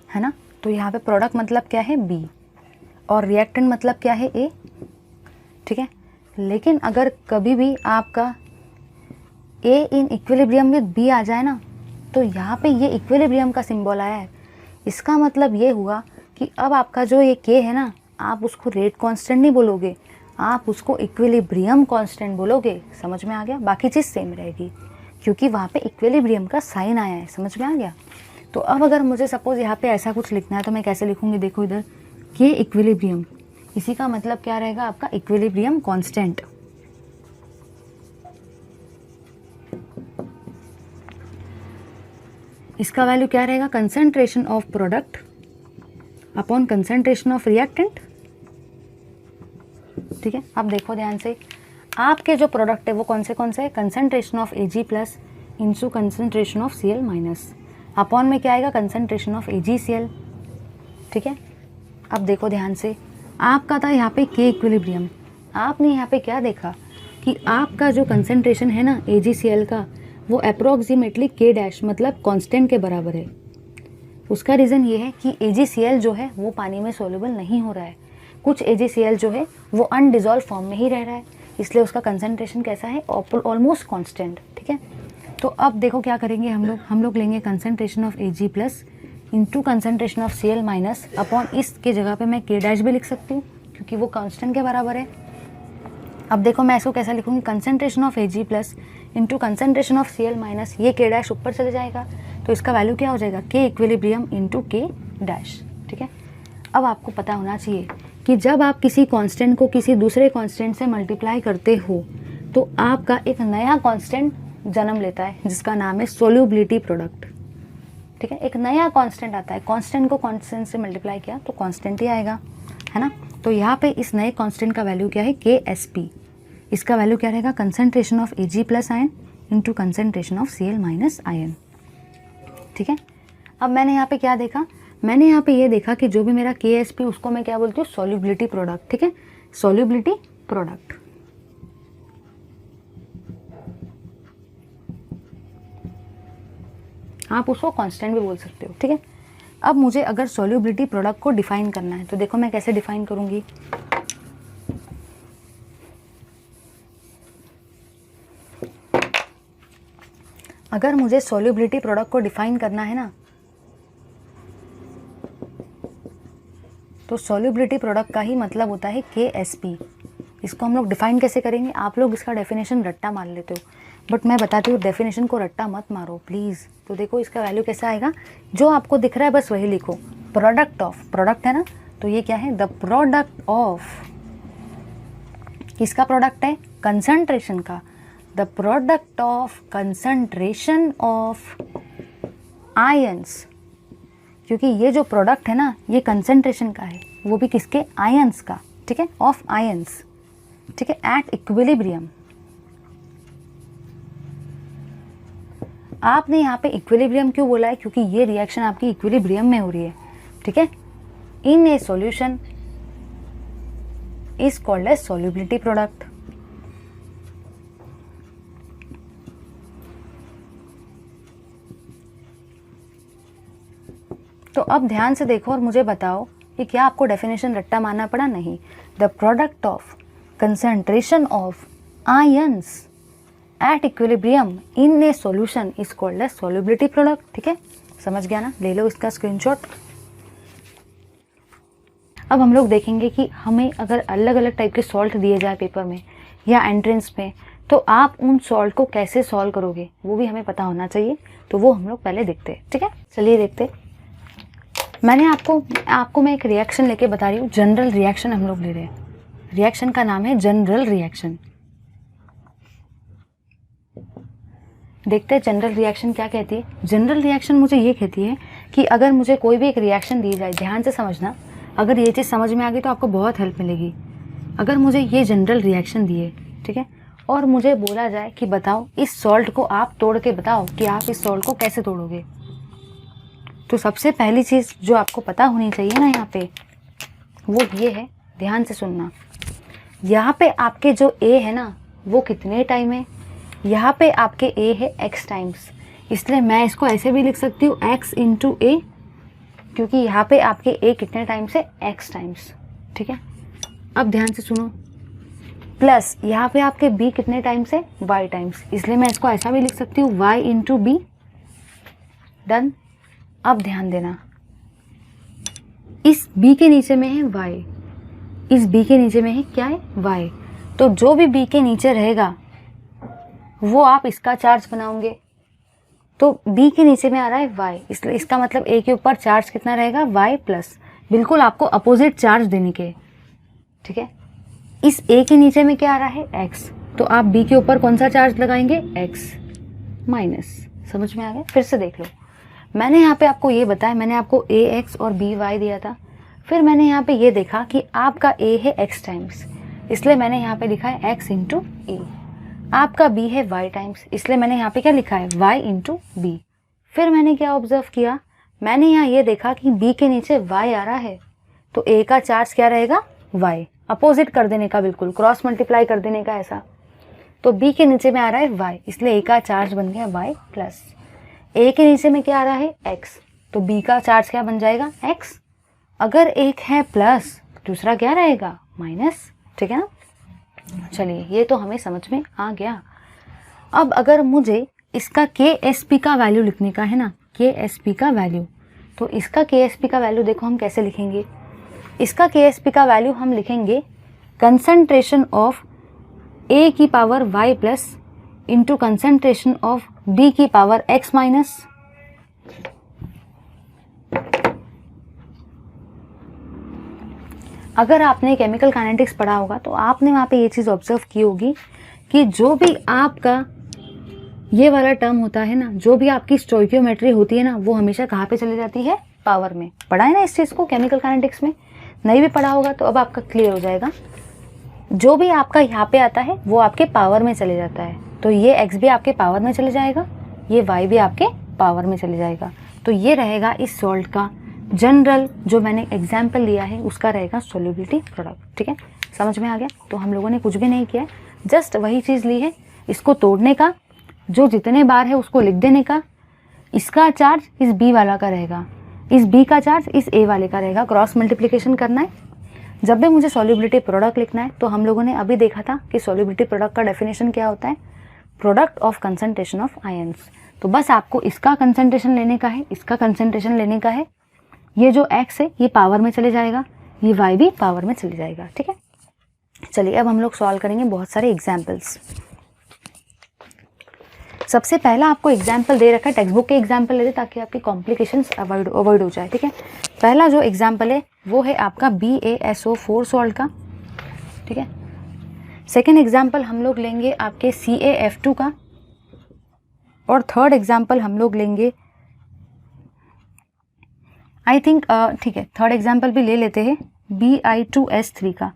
है ना। तो यहाँ पे प्रोडक्ट मतलब क्या है B और रिएक्टेंट मतलब क्या है A। ठीक है, लेकिन अगर कभी भी आपका A in equilibrium with B आ जाए ना, तो यहाँ पे ये इक्विलिब्रियम का सिंबल आया है, इसका मतलब ये हुआ कि अब आपका जो ये K है ना, आप उसको रेट कांस्टेंट नहीं बोलोगे, आप उसको इक्विलिब्रियम कांस्टेंट बोलोगे। समझ में आ गया, बाकी चीज़ सेम रहेगी क्योंकि वहाँ पे इक्विलिब्रियम का साइन आया है। समझ में आ गया। तो अब अगर मुझे सपोज यहाँ पे ऐसा कुछ लिखना है तो मैं कैसे लिखूँगी, देखो इधर K इक्विलिब्रियम, इसी का मतलब क्या रहेगा आपका, इक्विलिब्रियम कांस्टेंट। इसका वैल्यू क्या रहेगा, concentration of product upon concentration of reactant. ठीक है, अब देखो ध्यान से, आपके जो प्रोडक्ट है वो कौन से है, concentration of Ag plus into concentration of Cl minus, upon में क्या आएगा, कंसंट्रेशन ऑफ AgCl। ठीक है, अब देखो ध्यान से, आपका था यहाँ पे K इक्विलिब्रियम, आपने यहाँ पे क्या देखा कि आपका जो कंसंट्रेशन है ना AgCl का, वो अप्रोक्सीमेटली K डैश मतलब कांस्टेंट के बराबर है। उसका रीज़न ये है कि AgCl जो है वो पानी में सोल्यूबल नहीं हो रहा है, कुछ AgCl जो है वो अनडिजॉल्व फॉर्म में ही रह रहा है, इसलिए उसका कंसंट्रेशन कैसा है, ऑलमोस्ट कांस्टेंट। ठीक है, तो अब देखो क्या करेंगे हम लोग लेंगे concentration of Ag plus into concentration of Cl minus, upon इसके जगह पे मैं K डैश भी लिख सकती हूँ क्योंकि वो कांस्टेंट के बराबर है। अब देखो मैं इसको कैसा लिखूँगी, concentration of Ag plus into concentration of Cl minus, ये K डैश ऊपर चले जाएगा तो इसका वैल्यू क्या हो जाएगा, K equilibrium into K dash. ठीक है, अब आपको पता होना चाहिए कि जब आप किसी कांस्टेंट को किसी दूसरे कांस्टेंट से मल्टीप्लाई करते हो तो आपका एक नया कांस्टेंट जन्म लेता है जिसका नाम है सोल्यूबिलिटी प्रोडक्ट। ठीक है, एक नया कांस्टेंट आता है, कांस्टेंट को कांस्टेंट से मल्टीप्लाई किया तो कांस्टेंट ही आएगा, है ना। तो यहाँ पे इस नए कांस्टेंट का वैल्यू क्या है, KSP। इसका वैल्यू क्या रहेगा, concentration of Ag plus ion into concentration of Cl minus ion. ठीक है, अब मैंने यहाँ पे क्या देखा, मैंने यहाँ पे ये देखा कि जो भी मेरा KSP उसको मैं क्या बोलती हूँ, सोल्यूबिलिटी प्रोडक्ट। ठीक है, सोल्यूबिलिटी प्रोडक्ट। आप उसको कांस्टेंट भी बोल सकते हो। ठीक है, अब मुझे अगर सोल्यूबिलिटी प्रोडक्ट को डिफाइन करना है तो देखो मैं कैसे डिफाइन करूँगी। अगर मुझे सोल्यूबिलिटी प्रोडक्ट को डिफाइन करना है ना, तो सोल्यूबिलिटी प्रोडक्ट का ही मतलब होता है KSP। इसको हम लोग डिफाइन कैसे करेंगे, आप लोग इसका डेफिनेशन रट्टा मार लेते हो, बट मैं बताती हूँ डेफिनेशन को रट्टा मत मारो प्लीज़। तो देखो इसका वैल्यू कैसा आएगा, जो आपको दिख रहा है बस वही लिखो, प्रोडक्ट ऑफ, प्रोडक्ट है ना, तो ये क्या है, द प्रोडक्ट ऑफ, किसका प्रोडक्ट है, कंसंट्रेशन का, the product of concentration of ions, क्योंकि ये जो प्रोडक्ट है ना ये कंसंट्रेशन का है, वो भी किसके, आयंस का। ठीक है, ऑफ आयंस। ठीक है, एट इक्विलिब्रियम। आपने यहाँ पे इक्विलिब्रियम क्यों बोला है, क्योंकि ये रिएक्शन आपकी इक्विलिब्रियम में हो रही है। ठीक है, in a solution is called as solubility product. तो अब ध्यान से देखो और मुझे बताओ कि क्या आपको डेफिनेशन रट्टा मारना पड़ा, नहीं। The product of concentration of ions at equilibrium in a solution is called as solubility product. ठीक है, समझ गया ना, ले लो इसका स्क्रीनशॉट। अब हम लोग देखेंगे कि हमें अगर अलग अलग टाइप के सॉल्ट दिए जाए पेपर में या एंट्रेंस में, तो आप उन सॉल्ट को कैसे सॉल्व करोगे वो भी हमें पता होना चाहिए। तो वो हम लोग पहले देखते हैं, ठीक है। चलिए देखते। मैंने आपको मैं एक रिएक्शन लेके बता रही हूँ। जनरल रिएक्शन हम लोग ले रहे हैं। रिएक्शन का नाम है जनरल रिएक्शन। देखते हैं जनरल रिएक्शन क्या कहती है। जनरल रिएक्शन मुझे ये कहती है कि अगर मुझे कोई भी एक रिएक्शन दी जाए, ध्यान से समझना, अगर ये चीज़ समझ में आ गई तो आपको बहुत हेल्प मिलेगी। अगर मुझे ये जनरल रिएक्शन दिए, ठीक है, और मुझे बोला जाए कि बताओ इस सॉल्ट को आप तोड़ के बताओ कि आप इस सॉल्ट को कैसे तोड़ोगे, तो सबसे पहली चीज़ जो आपको पता होनी चाहिए ना यहाँ पे, वो ये है, ध्यान से सुनना। यहाँ पे आपके जो ए है ना वो कितने टाइम है, यहाँ पे आपके ए है x टाइम्स, इसलिए मैं इसको ऐसे भी लिख सकती हूँ x इंटू ए, क्योंकि यहाँ पे आपके ए कितने टाइम्स है, x टाइम्स, ठीक है। अब ध्यान से सुनो, प्लस यहाँ पे आपके b कितने टाइम्स है, y टाइम्स, इसलिए मैं इसको ऐसा भी लिख सकती हूँ y इंटू बी। डन। अब ध्यान देना, इस b के नीचे में है y, इस b के नीचे में है क्या है, y, तो जो भी b के नीचे रहेगा वो आप इसका चार्ज बनाओगे। तो b के नीचे में आ रहा है y, इसलिए इसका मतलब a के ऊपर चार्ज कितना रहेगा, y प्लस, बिल्कुल आपको अपोजिट चार्ज देने के, ठीक है। इस a के नीचे में क्या आ रहा है, x, तो आप b के ऊपर कौन सा चार्ज लगाएंगे, x माइनस। समझ में आ गया। फिर से देख लो, मैंने यहाँ पे आपको ये बताया, मैंने आपको ax और by दिया था, फिर मैंने यहाँ पे ये देखा कि आपका a है x टाइम्स, इसलिए मैंने यहाँ पे लिखा है x इंटू ए। आपका b है y टाइम्स, इसलिए मैंने यहाँ पे क्या लिखा है, y इंटू बी। फिर मैंने क्या ऑब्जर्व किया, मैंने यहाँ ये देखा कि b के नीचे y आ रहा है, तो a का चार्ज क्या रहेगा, y, अपोजिट कर देने का, बिल्कुल क्रॉस मल्टीप्लाई कर देने का ऐसा। तो b के नीचे में आ रहा है y, इसलिए a का चार्ज बन गया y प्लस। a के नीचे में क्या आ रहा है, x, तो b का चार्ज क्या बन जाएगा, x। अगर एक है प्लस, दूसरा क्या रहेगा, माइनस, ठीक है ना। चलिए ये तो हमें समझ में आ गया। अब अगर मुझे इसका KSP का वैल्यू लिखने का है ना, KSP का वैल्यू, तो इसका KSP का वैल्यू देखो हम कैसे लिखेंगे। इसका KSP का वैल्यू हम लिखेंगे कंसंट्रेशन ऑफ A की power y plus into concentration of B की पावर x माइनस। अगर आपने केमिकल काइनेटिक्स पढ़ा होगा तो आपने वहाँ पे ये चीज़ ऑब्जर्व की होगी कि जो भी आपका ये वाला टर्म होता है ना, जो भी आपकी स्टोइकियोमेट्री होती है ना, वो हमेशा कहाँ पे चली जाती है, पावर में। पढ़ा है ना इस चीज़ को केमिकल काइनेटिक्स में, नहीं भी पढ़ा होगा तो अब आपका क्लियर हो जाएगा। जो भी आपका यहाँ पे आता है वो आपके पावर में चले जाता है, तो ये x भी आपके पावर में चले जाएगा, ये y भी आपके पावर में चले जाएगा। तो ये रहेगा इस सॉल्ट का जनरल, जो मैंने एग्जाम्पल लिया है उसका रहेगा सॉल्युबिलिटी प्रोडक्ट, ठीक है। समझ में आ गया। तो हम लोगों ने कुछ भी नहीं किया, जस्ट वही चीज़ ली है, इसको तोड़ने का, जो जितने बार है उसको लिख देने का, इसका चार्ज इस b वाला का रहेगा, इस b का चार्ज इस a वाले का रहेगा, क्रॉस मल्टीप्लिकेशन करना है। जब भी मुझे सॉल्युबिलिटी प्रोडक्ट लिखना है, तो हम लोगों ने अभी देखा था कि सॉल्युबिलिटी प्रोडक्ट का डेफिनेशन क्या होता है, product of concentration of ions. तो बस आपको इसका कंसंट्रेशन लेने का है, इसका कंसंट्रेशन लेने का है। ये जो x है ये पावर में चले जाएगा, ये y भी पावर में चले जाएगा, ठीक है। चलिए अब हम लोग सॉल्व करेंगे बहुत सारे एग्जाम्पल्स। सबसे पहला आपको एग्जाम्पल दे रखा है, टेक्स्ट बुक के एग्जाम्पल ले दे ताकि आपकी कॉम्प्लिकेशंस अवॉइड हो जाए, ठीक है। पहला जो एग्जाम्पल है वो है आपका BaSO4 सॉल्ट का, ठीक है। सेकेंड एग्जाम्पल हम लोग लेंगे आपके CaF2 का, और थर्ड एग्जाम्पल हम लोग लेंगे आई थिंक, ठीक है, थर्ड एग्जाम्पल भी ले लेते हैं Bi2S3 का।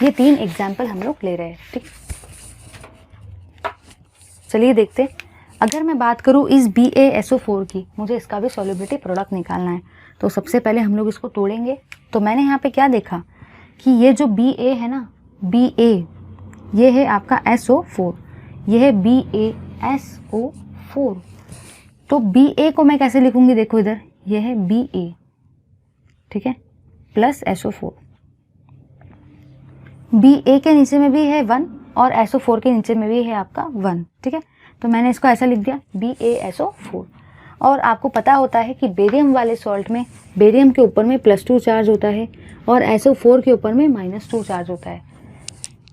ये तीन एग्जाम्पल हम लोग ले रहे हैं, ठीक। चलिए देखते। अगर मैं बात करूँ इस BaSO4 की, मुझे इसका भी सॉल्युबिलिटी प्रोडक्ट निकालना है, तो सबसे पहले हम लोग इसको तोड़ेंगे। तो मैंने यहाँ पे क्या देखा कि ये जो Ba है ना, Ba ये है आपका SO4, ये है BaSO4। तो Ba को मैं कैसे लिखूंगी, देखो इधर, ये है Ba, ठीक है, प्लस SO4। Ba के नीचे में भी है 1 और SO4 के नीचे में भी है आपका 1, ठीक है। तो मैंने इसको ऐसा लिख दिया BaSO4। और आपको पता होता है कि बेरियम वाले सॉल्ट में बेरियम के ऊपर में +2 चार्ज होता है और SO4 के ऊपर में -2 चार्ज होता है।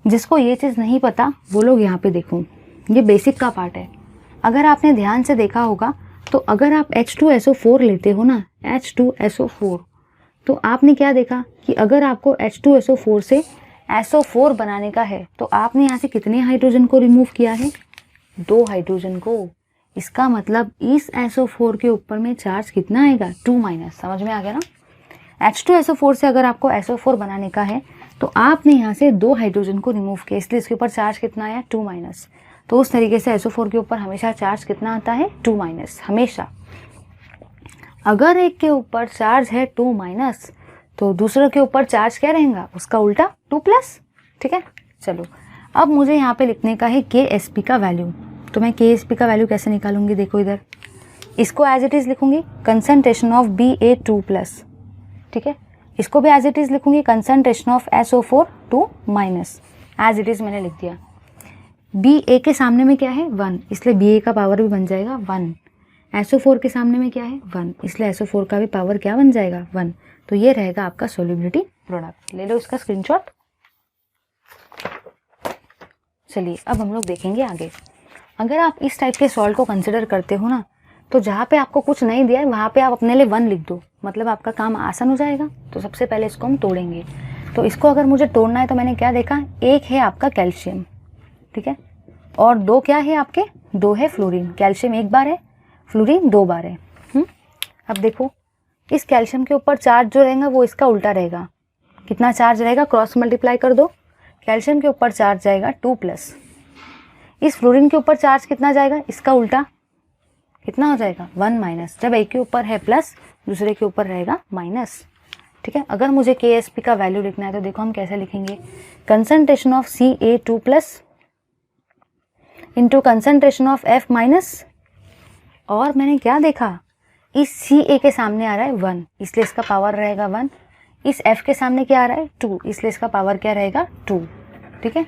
जिसको ये चीज़ नहीं पता वो लोग यहाँ पे देखो, ये बेसिक का पार्ट है। अगर आपने ध्यान से देखा होगा तो अगर आप H2SO4 लेते हो ना, H2SO4, तो आपने क्या देखा कि अगर आपको H2SO4 से SO4 बनाने का है तो आपने यहाँ से कितने हाइड्रोजन को रिमूव किया है? 2 हाइड्रोजन को। इसका मतलब इस SO4 के ऊपर में चार्ज कितना आएगा? 2-। समझ में आ गया ना? H2SO4 से अगर आपको SO4 बनाने का है तो आपने यहाँ से 2 हाइड्रोजन को रिमूव किया, इसलिए इसके ऊपर चार्ज कितना आया? 2-। तो उस तरीके से SO4 के ऊपर हमेशा चार्ज कितना आता है? 2-। हमेशा। अगर एक के ऊपर चार्ज है 2- तो दूसरे के ऊपर चार्ज क्या रहेगा? उसका उल्टा 2+। ठीक है, चलो अब मुझे यहाँ पे लिखने का है KSP का वैल्यू। तो मैं KSP का वैल्यू कैसे निकालूंगी? देखो इधर, इसको एज इट इज़ लिखूंगी कंसंट्रेशन ऑफ Ba2+। ठीक है, इसको भी एज इट इज़ लिखूंगी concentration of SO4 2-। As it is मैंने लिख दिया। Ba के सामने में क्या है? 1, इसलिए Ba का पावर भी बन जाएगा 1। SO4 के सामने में क्या है? 1, इसलिए SO4 का भी पावर क्या बन जाएगा? 1। तो ये रहेगा आपका सोल्युबिलिटी प्रोडक्ट। ले लो इसका स्क्रीनशॉट। चलिए अब हम लोग देखेंगे आगे। अगर आप इस टाइप के सॉल्ट को कंसिडर करते हो ना, तो जहाँ पे आपको कुछ नहीं दिया है वहाँ पे आप अपने लिए 1 लिख दो, मतलब आपका काम आसान हो जाएगा। तो सबसे पहले इसको हम तोड़ेंगे। तो इसको अगर मुझे तोड़ना है तो मैंने क्या देखा? एक है आपका कैल्शियम, ठीक है, और 2 क्या है आपके? 2 है फ्लोरीन। कैल्शियम 1 बार है, फ्लोरीन 2 बार है। अब देखो, इस कैल्शियम के ऊपर चार्ज जो रहेगा वो इसका उल्टा रहेगा। कितना चार्ज रहेगा? क्रॉस मल्टीप्लाई कर दो। कैल्शियम के ऊपर चार्ज जाएगा 2+। इस फ्लोरीन के ऊपर चार्ज कितना जाएगा? इसका उल्टा कितना हो जाएगा? 1-। जब एक के ऊपर है प्लस, दूसरे के ऊपर रहेगा माइनस। ठीक है, अगर मुझे KSP का वैल्यू लिखना है तो देखो हम कैसे लिखेंगे? Concentration of Ca2+ into concentration of F-। और मैंने क्या देखा? इस Ca के सामने आ रहा है 1, इसलिए इसका पावर रहेगा 1। इस F के सामने क्या आ रहा है? 2, इसलिए इसका पावर क्या रहेगा? 2। ठीक है,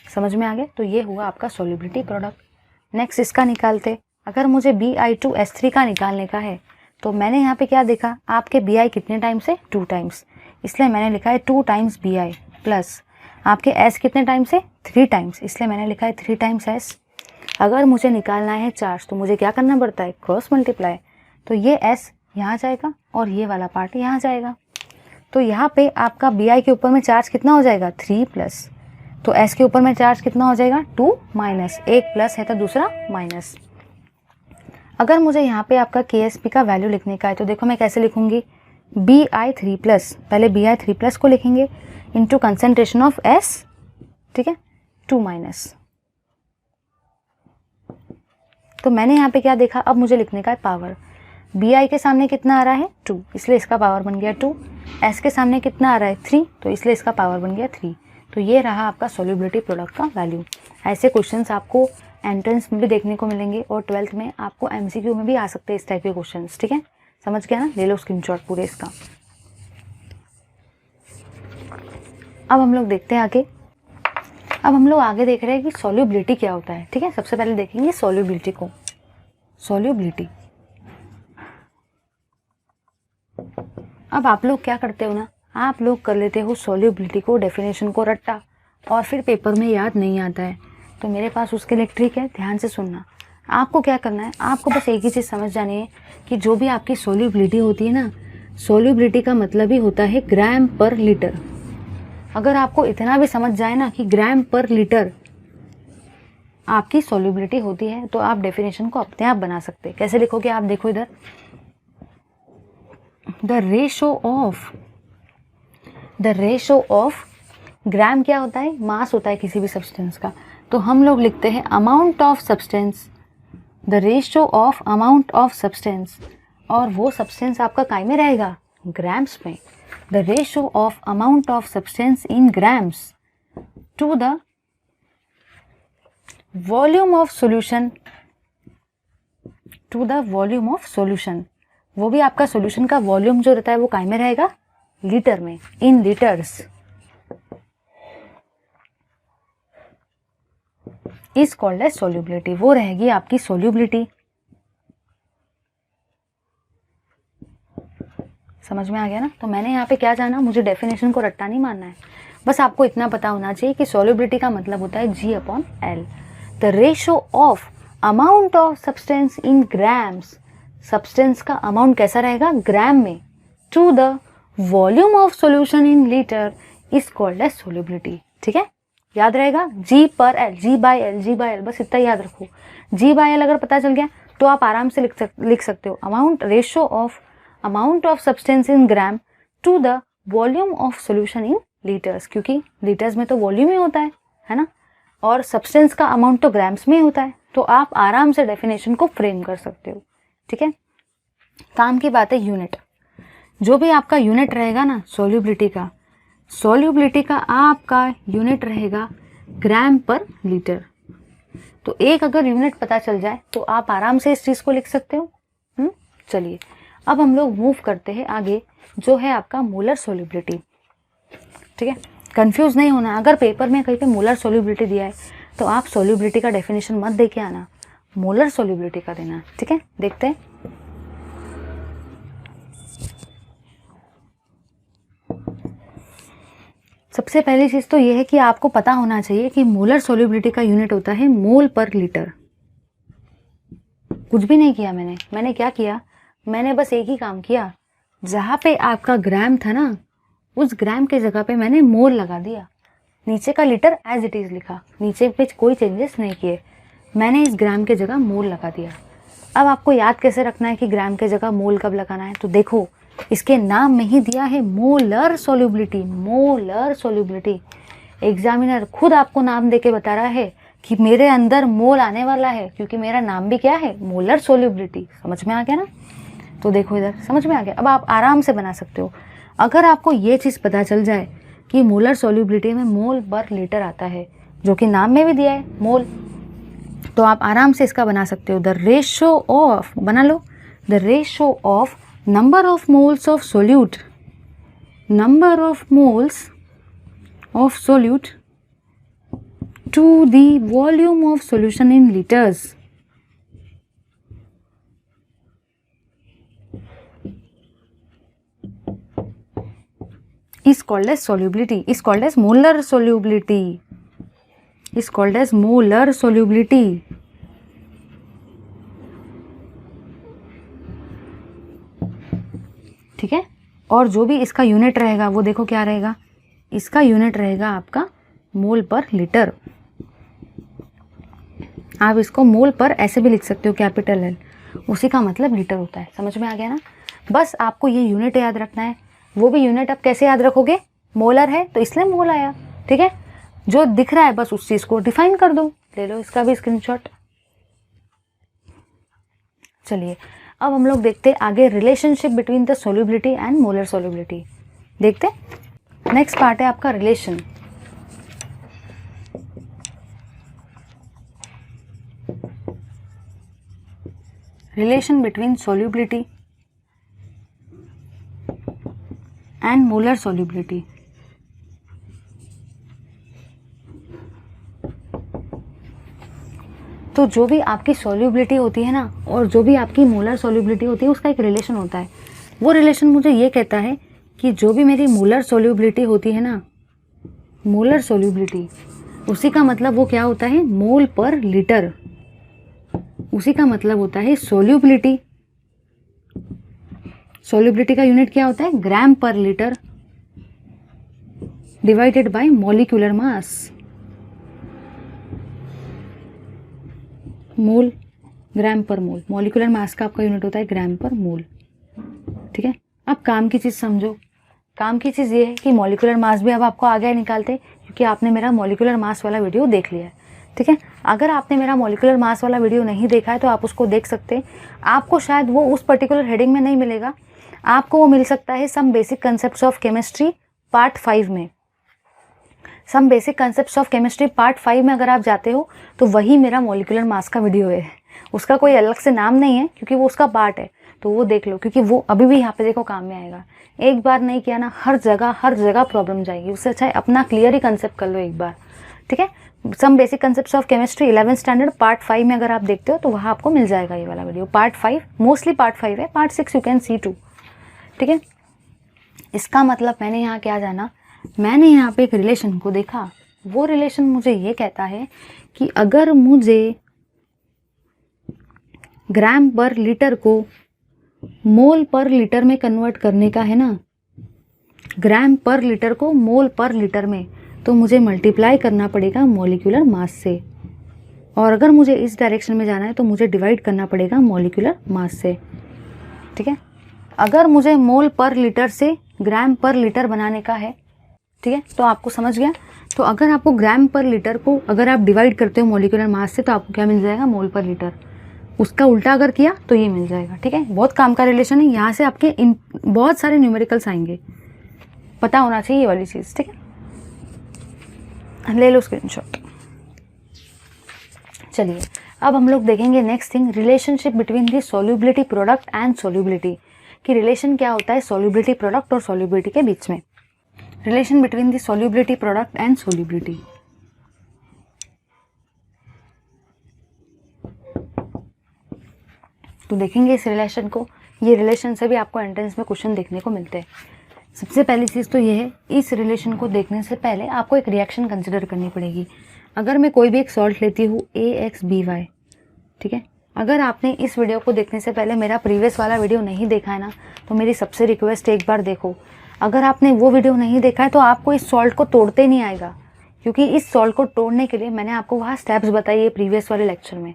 समझ में आ गया? तो ये हुआ आपका सोल्युबिलिटी प्रोडक्ट। नेक्स्ट इसका निकालते। अगर मुझे Bi2S3 का निकालने का है तो मैंने यहाँ पे क्या देखा? आपके Bi कितने टाइम्स है? 2 टाइम्स, इसलिए मैंने लिखा है 2 टाइम्स Bi प्लस आपके S कितने टाइम्स है? 3 टाइम्स, इसलिए मैंने लिखा है 3 टाइम्स S। अगर मुझे निकालना है चार्ज तो मुझे क्या करना पड़ता है? Cross multiply. तो ये S यहाँ जाएगा और ये वाला पार्ट यहाँ जाएगा। तो यहाँ पे आपका Bi के ऊपर में चार्ज कितना हो जाएगा? 3+। तो S के ऊपर में चार्ज कितना हो जाएगा? 2-। एक प्लस है तो दूसरा माइनस। अगर मुझे यहाँ पे आपका KSP का वैल्यू लिखने का है तो देखो मैं कैसे लिखूंगी? Bi3+, पहले Bi3+ को लिखेंगे इंटू कंसंट्रेशन ऑफ S, ठीक है, 2-। तो मैंने यहाँ पे क्या देखा? अब मुझे लिखने का है पावर। Bi के सामने कितना आ रहा है? 2, इसलिए इसका पावर बन गया 2। S के सामने कितना आ रहा है? 3, तो इसलिए इसका पावर बन गया 3। तो ये रहा आपका सोल्युबिलिटी प्रोडक्ट का वैल्यू। ऐसे क्वेश्चंस आपको एंट्रेंस में भी देखने को मिलेंगे और 12th में आपको MCQ में भी आ सकते हैं इस टाइप के क्वेश्चंस। ठीक है, समझ गया ना? ले लो स्क्रीनशॉट पूरे इसका। अब हम लोग देखते हैं आगे। अब हम लोग आगे देख रहे हैं कि सोल्युबिलिटी क्या होता है। ठीक है, सबसे पहले देखेंगे सोल्युबिलिटी को। सोल्युबिलिटी, अब आप लोग क्या करते हो ना, आप लोग कर लेते हो सोल्युबिलिटी को, डेफिनेशन को रट्टा, और फिर पेपर में याद नहीं आता है। तो मेरे पास उसके लिए ट्रिक है, ध्यान से सुनना। आपको क्या करना है? आपको बस एक ही चीज़ समझ जानी है कि जो भी आपकी सोल्युबिलिटी होती है ना, सोल्युबिलिटी का मतलब ही होता है ग्राम पर लीटर। अगर आपको इतना भी समझ जाए ना कि ग्राम पर लीटर आपकी सोल्युबिलिटी होती है तो आप डेफिनेशन को अपने आप बना सकते हैं। कैसे लिखोगे आप? देखो इधर, द रेशो ऑफ ग्राम क्या होता है? मास होता है किसी भी सब्सटेंस का। तो हम लोग लिखते हैं amount of substance, the ratio of amount of substance, और वो सब्सटेंस आपका काय में रहेगा? ग्राम्स में। The ratio of amount of substance in grams to the volume of solution, to the volume of solution. वो भी आपका सॉल्यूशन का वॉल्यूम जो रहता है वो काय में रहेगा? लीटर में, in litres. Is called as solubility. वो रहेगी आपकी सोल्यूबिलिटी। समझ में आ गया ना। तो मैंने यहाँ पे क्या जाना, मुझे डेफिनेशन को रट्टा नहीं मानना है, बस आपको इतना पता होना चाहिए कि सॉल्युबिलिटी का मतलब होता है G/L, the ratio of amount of substance in grams, substance का अमाउंट कैसा रहेगा ग्राम में, to the volume of solution in litre is called as solubility. ठीक है, याद रहेगा G/L, G/L, बस इतना याद रखो। G/L अगर पता चल गया तो आप आराम से लिख सकते हो amount, ratio of amount of substance in gram to the volume of solution in litres, क्योंकि लीटर्स में तो वॉल्यूम ही होता है ना, और सब्सटेंस का अमाउंट तो ग्राम्स में ही होता है। तो आप आराम से डेफिनेशन को फ्रेम कर सकते हो। ठीक है, काम की बात है यूनिट, जो भी आपका यूनिट रहेगा ना सॉल्युबिलिटी का आपका यूनिट रहेगा ग्राम पर लीटर। तो एक अगर यूनिट पता चल जाए तो आप आराम से इस चीज़ को लिख सकते हो। चलिए अब हम लोग मूव करते हैं आगे, जो है आपका मोलर सॉल्युबिलिटी। ठीक है, कंफ्यूज नहीं होना, अगर पेपर में कहीं पे मोलर सॉल्युबिलिटी दिया है तो आप सॉल्युबिलिटी का डेफिनेशन मत दे के आना, मोलर सॉल्युबिलिटी का देना। ठीक है, देखते हैं। सबसे पहली चीज़ तो ये है कि आपको पता होना चाहिए कि मोलर सॉल्युबिलिटी का यूनिट होता है मोल पर लीटर। कुछ भी नहीं किया मैंने क्या किया, मैंने बस एक ही काम किया, जहाँ पे आपका ग्राम था ना उस ग्राम के जगह पे मैंने मोल लगा दिया, नीचे का लीटर एज इट इज़ लिखा, नीचे पे कोई चेंजेस नहीं किए, मैंने इस ग्राम के जगह मोल लगा दिया। अब आपको याद कैसे रखना है कि ग्राम के जगह मोल कब लगाना है, तो देखो इसके नाम में ही दिया है molar solubility. Molar solubility, examiner खुद आपको नाम देके बता रहा है कि मेरे अंदर मोल आने वाला है, क्योंकि मेरा नाम भी क्या है, मोलर सॉल्युबिलिटी। समझ में आ गया ना, तो देखो इधर समझ में आ गया। अब आप आराम से बना सकते हो। अगर आपको ये चीज़ पता चल जाए कि मोलर सॉल्युबिलिटी में मोल पर लीटर आता है, जो कि नाम में भी दिया है मोल, तो आप आराम से इसका बना सकते हो। द रेशो ऑफ, बना लो, the ratio of number of moles of solute, number of moles of solute to the volume of solution in litres is called as solubility, is called as molar solubility, is called as molar solubility. ठीक है, और जो भी इसका unit रहेगा वो देखो क्या रहेगा, इसका यूनिट रहेगा आपका मोल पर लीटर। आप इसको मोल पर ऐसे भी लिख सकते हो, कैपिटल एल, उसी का मतलब लीटर होता है। समझ में आ गया ना, बस आपको ये यूनिट याद रखना है। वो भी यूनिट आप कैसे याद रखोगे, मोलर है तो इसलिए मोल आया। ठीक है, जो दिख रहा है बस उस चीज़ को डिफाइन कर दो। ले लो इसका भी स्क्रीनशॉट। चलिए अब हम लोग देखते हैं आगे relationship between the solubility and molar solubility. देखते हैं, नेक्स्ट पार्ट है आपका relation. Relation between solubility and molar solubility. तो जो भी आपकी सॉल्युबिलिटी होती है ना और जो भी आपकी मोलर सॉल्युबिलिटी होती है उसका एक रिलेशन होता है। वो रिलेशन मुझे ये कहता है कि जो भी मेरी मोलर सॉल्युबिलिटी होती है ना, मोलर सॉल्युबिलिटी, उसी का मतलब वो क्या होता है, मोल पर लीटर। उसी का मतलब होता है सॉल्युबिलिटी। सॉल्युबिलिटी का यूनिट क्या होता है, gram per litre divided by molecular mass. Mole, gram per mole, molecular mass का आपका यूनिट होता है ग्राम पर मोल। ठीक है, अब काम की चीज़ समझो। काम की चीज़ ये है कि मॉलिक्यूलर मास भी अब आपको आ गया निकालते, क्योंकि आपने मेरा मॉलिक्यूलर मास वाला वीडियो देख लिया है। ठीक है, अगर आपने मेरा मॉलिक्यूलर मास वाला वीडियो नहीं देखा है तो आप उसको देख सकते हैं। आपको शायद वो उस पर्टिकुलर हेडिंग में नहीं मिलेगा, आपको वो मिल सकता है some basic concepts of chemistry part 5 में। Some basic concepts of chemistry part 5 में अगर आप जाते हो तो वही मेरा मॉलिक्यूलर मास का वीडियो है। उसका कोई अलग से नाम नहीं है क्योंकि वो उसका पार्ट है, तो वो देख लो, क्योंकि वो अभी भी यहाँ पे देखो काम में आएगा। एक बार नहीं किया ना, हर जगह प्रॉब्लम जाएगी। उससे अच्छा है अपना क्लियर ही कंसेप्ट कर लो एक बार। ठीक है, some basic concepts of chemistry 11th standard part 5 में अगर आप देखते हो तो वहाँ आपको मिल जाएगा ये वाला वीडियो। पार्ट 5 मोस्टली पार्ट 5 है, part 6 you can see too. ठीक है, इसका मतलब मैंने यहाँ क्या जाना, मैंने यहाँ पे एक रिलेशन को देखा। वो रिलेशन मुझे ये कहता है कि अगर मुझे ग्राम पर लीटर को मोल पर लीटर में कन्वर्ट करने का है ना, ग्राम पर लीटर को मोल पर लीटर में, तो मुझे मल्टीप्लाई करना पड़ेगा मॉलिक्यूलर मास से। और अगर मुझे इस डायरेक्शन में जाना है तो मुझे डिवाइड करना पड़ेगा मॉलिक्यूलर मास से। ठीक है, अगर मुझे मोल पर लीटर से ग्राम पर लीटर बनाने का है, ठीक है, तो आपको समझ गया। तो अगर आपको ग्राम पर लीटर को अगर आप डिवाइड करते हो मॉलिक्यूलर मास से तो आपको क्या मिल जाएगा, मोल पर लीटर। उसका उल्टा अगर किया तो ये मिल जाएगा। ठीक है, बहुत काम का रिलेशन है। यहाँ से आपके बहुत सारे न्यूमेरिकल्स आएंगे, पता होना चाहिए ये वाली चीज़। ठीक है, ले लो स्क्रीनशॉट। चलिए अब हम लोग देखेंगे next thing, relationship between the solubility product and solubility, कि रिलेशन क्या होता है सॉल्युबिलिटी प्रोडक्ट और सॉल्युबिलिटी के बीच में। Relation between the solubility product and solubility. तो देखेंगे इस रिलेशन को। ये रिलेशन से भी आपको एंट्रेंस में क्वेश्चन देखने को मिलते हैं। सबसे पहली चीज़ तो ये है, इस रिलेशन को देखने से पहले आपको एक रिएक्शन कंसिडर करनी पड़ेगी। अगर मैं कोई भी एक सॉल्ट लेती हूँ AXBY, ठीक है, अगर आपने इस वीडियो को देखने से पहले मेरा प्रीवियस वाला वीडियो नहीं देखा है ना, तो मेरी सबसे रिक्वेस्ट एक बार देखो। अगर आपने वो वीडियो नहीं देखा है तो आपको इस सॉल्ट को तोड़ते नहीं आएगा, क्योंकि इस सॉल्ट को तोड़ने के लिए मैंने आपको वहाँ स्टेप्स बताई है प्रीवियस वाले लेक्चर में।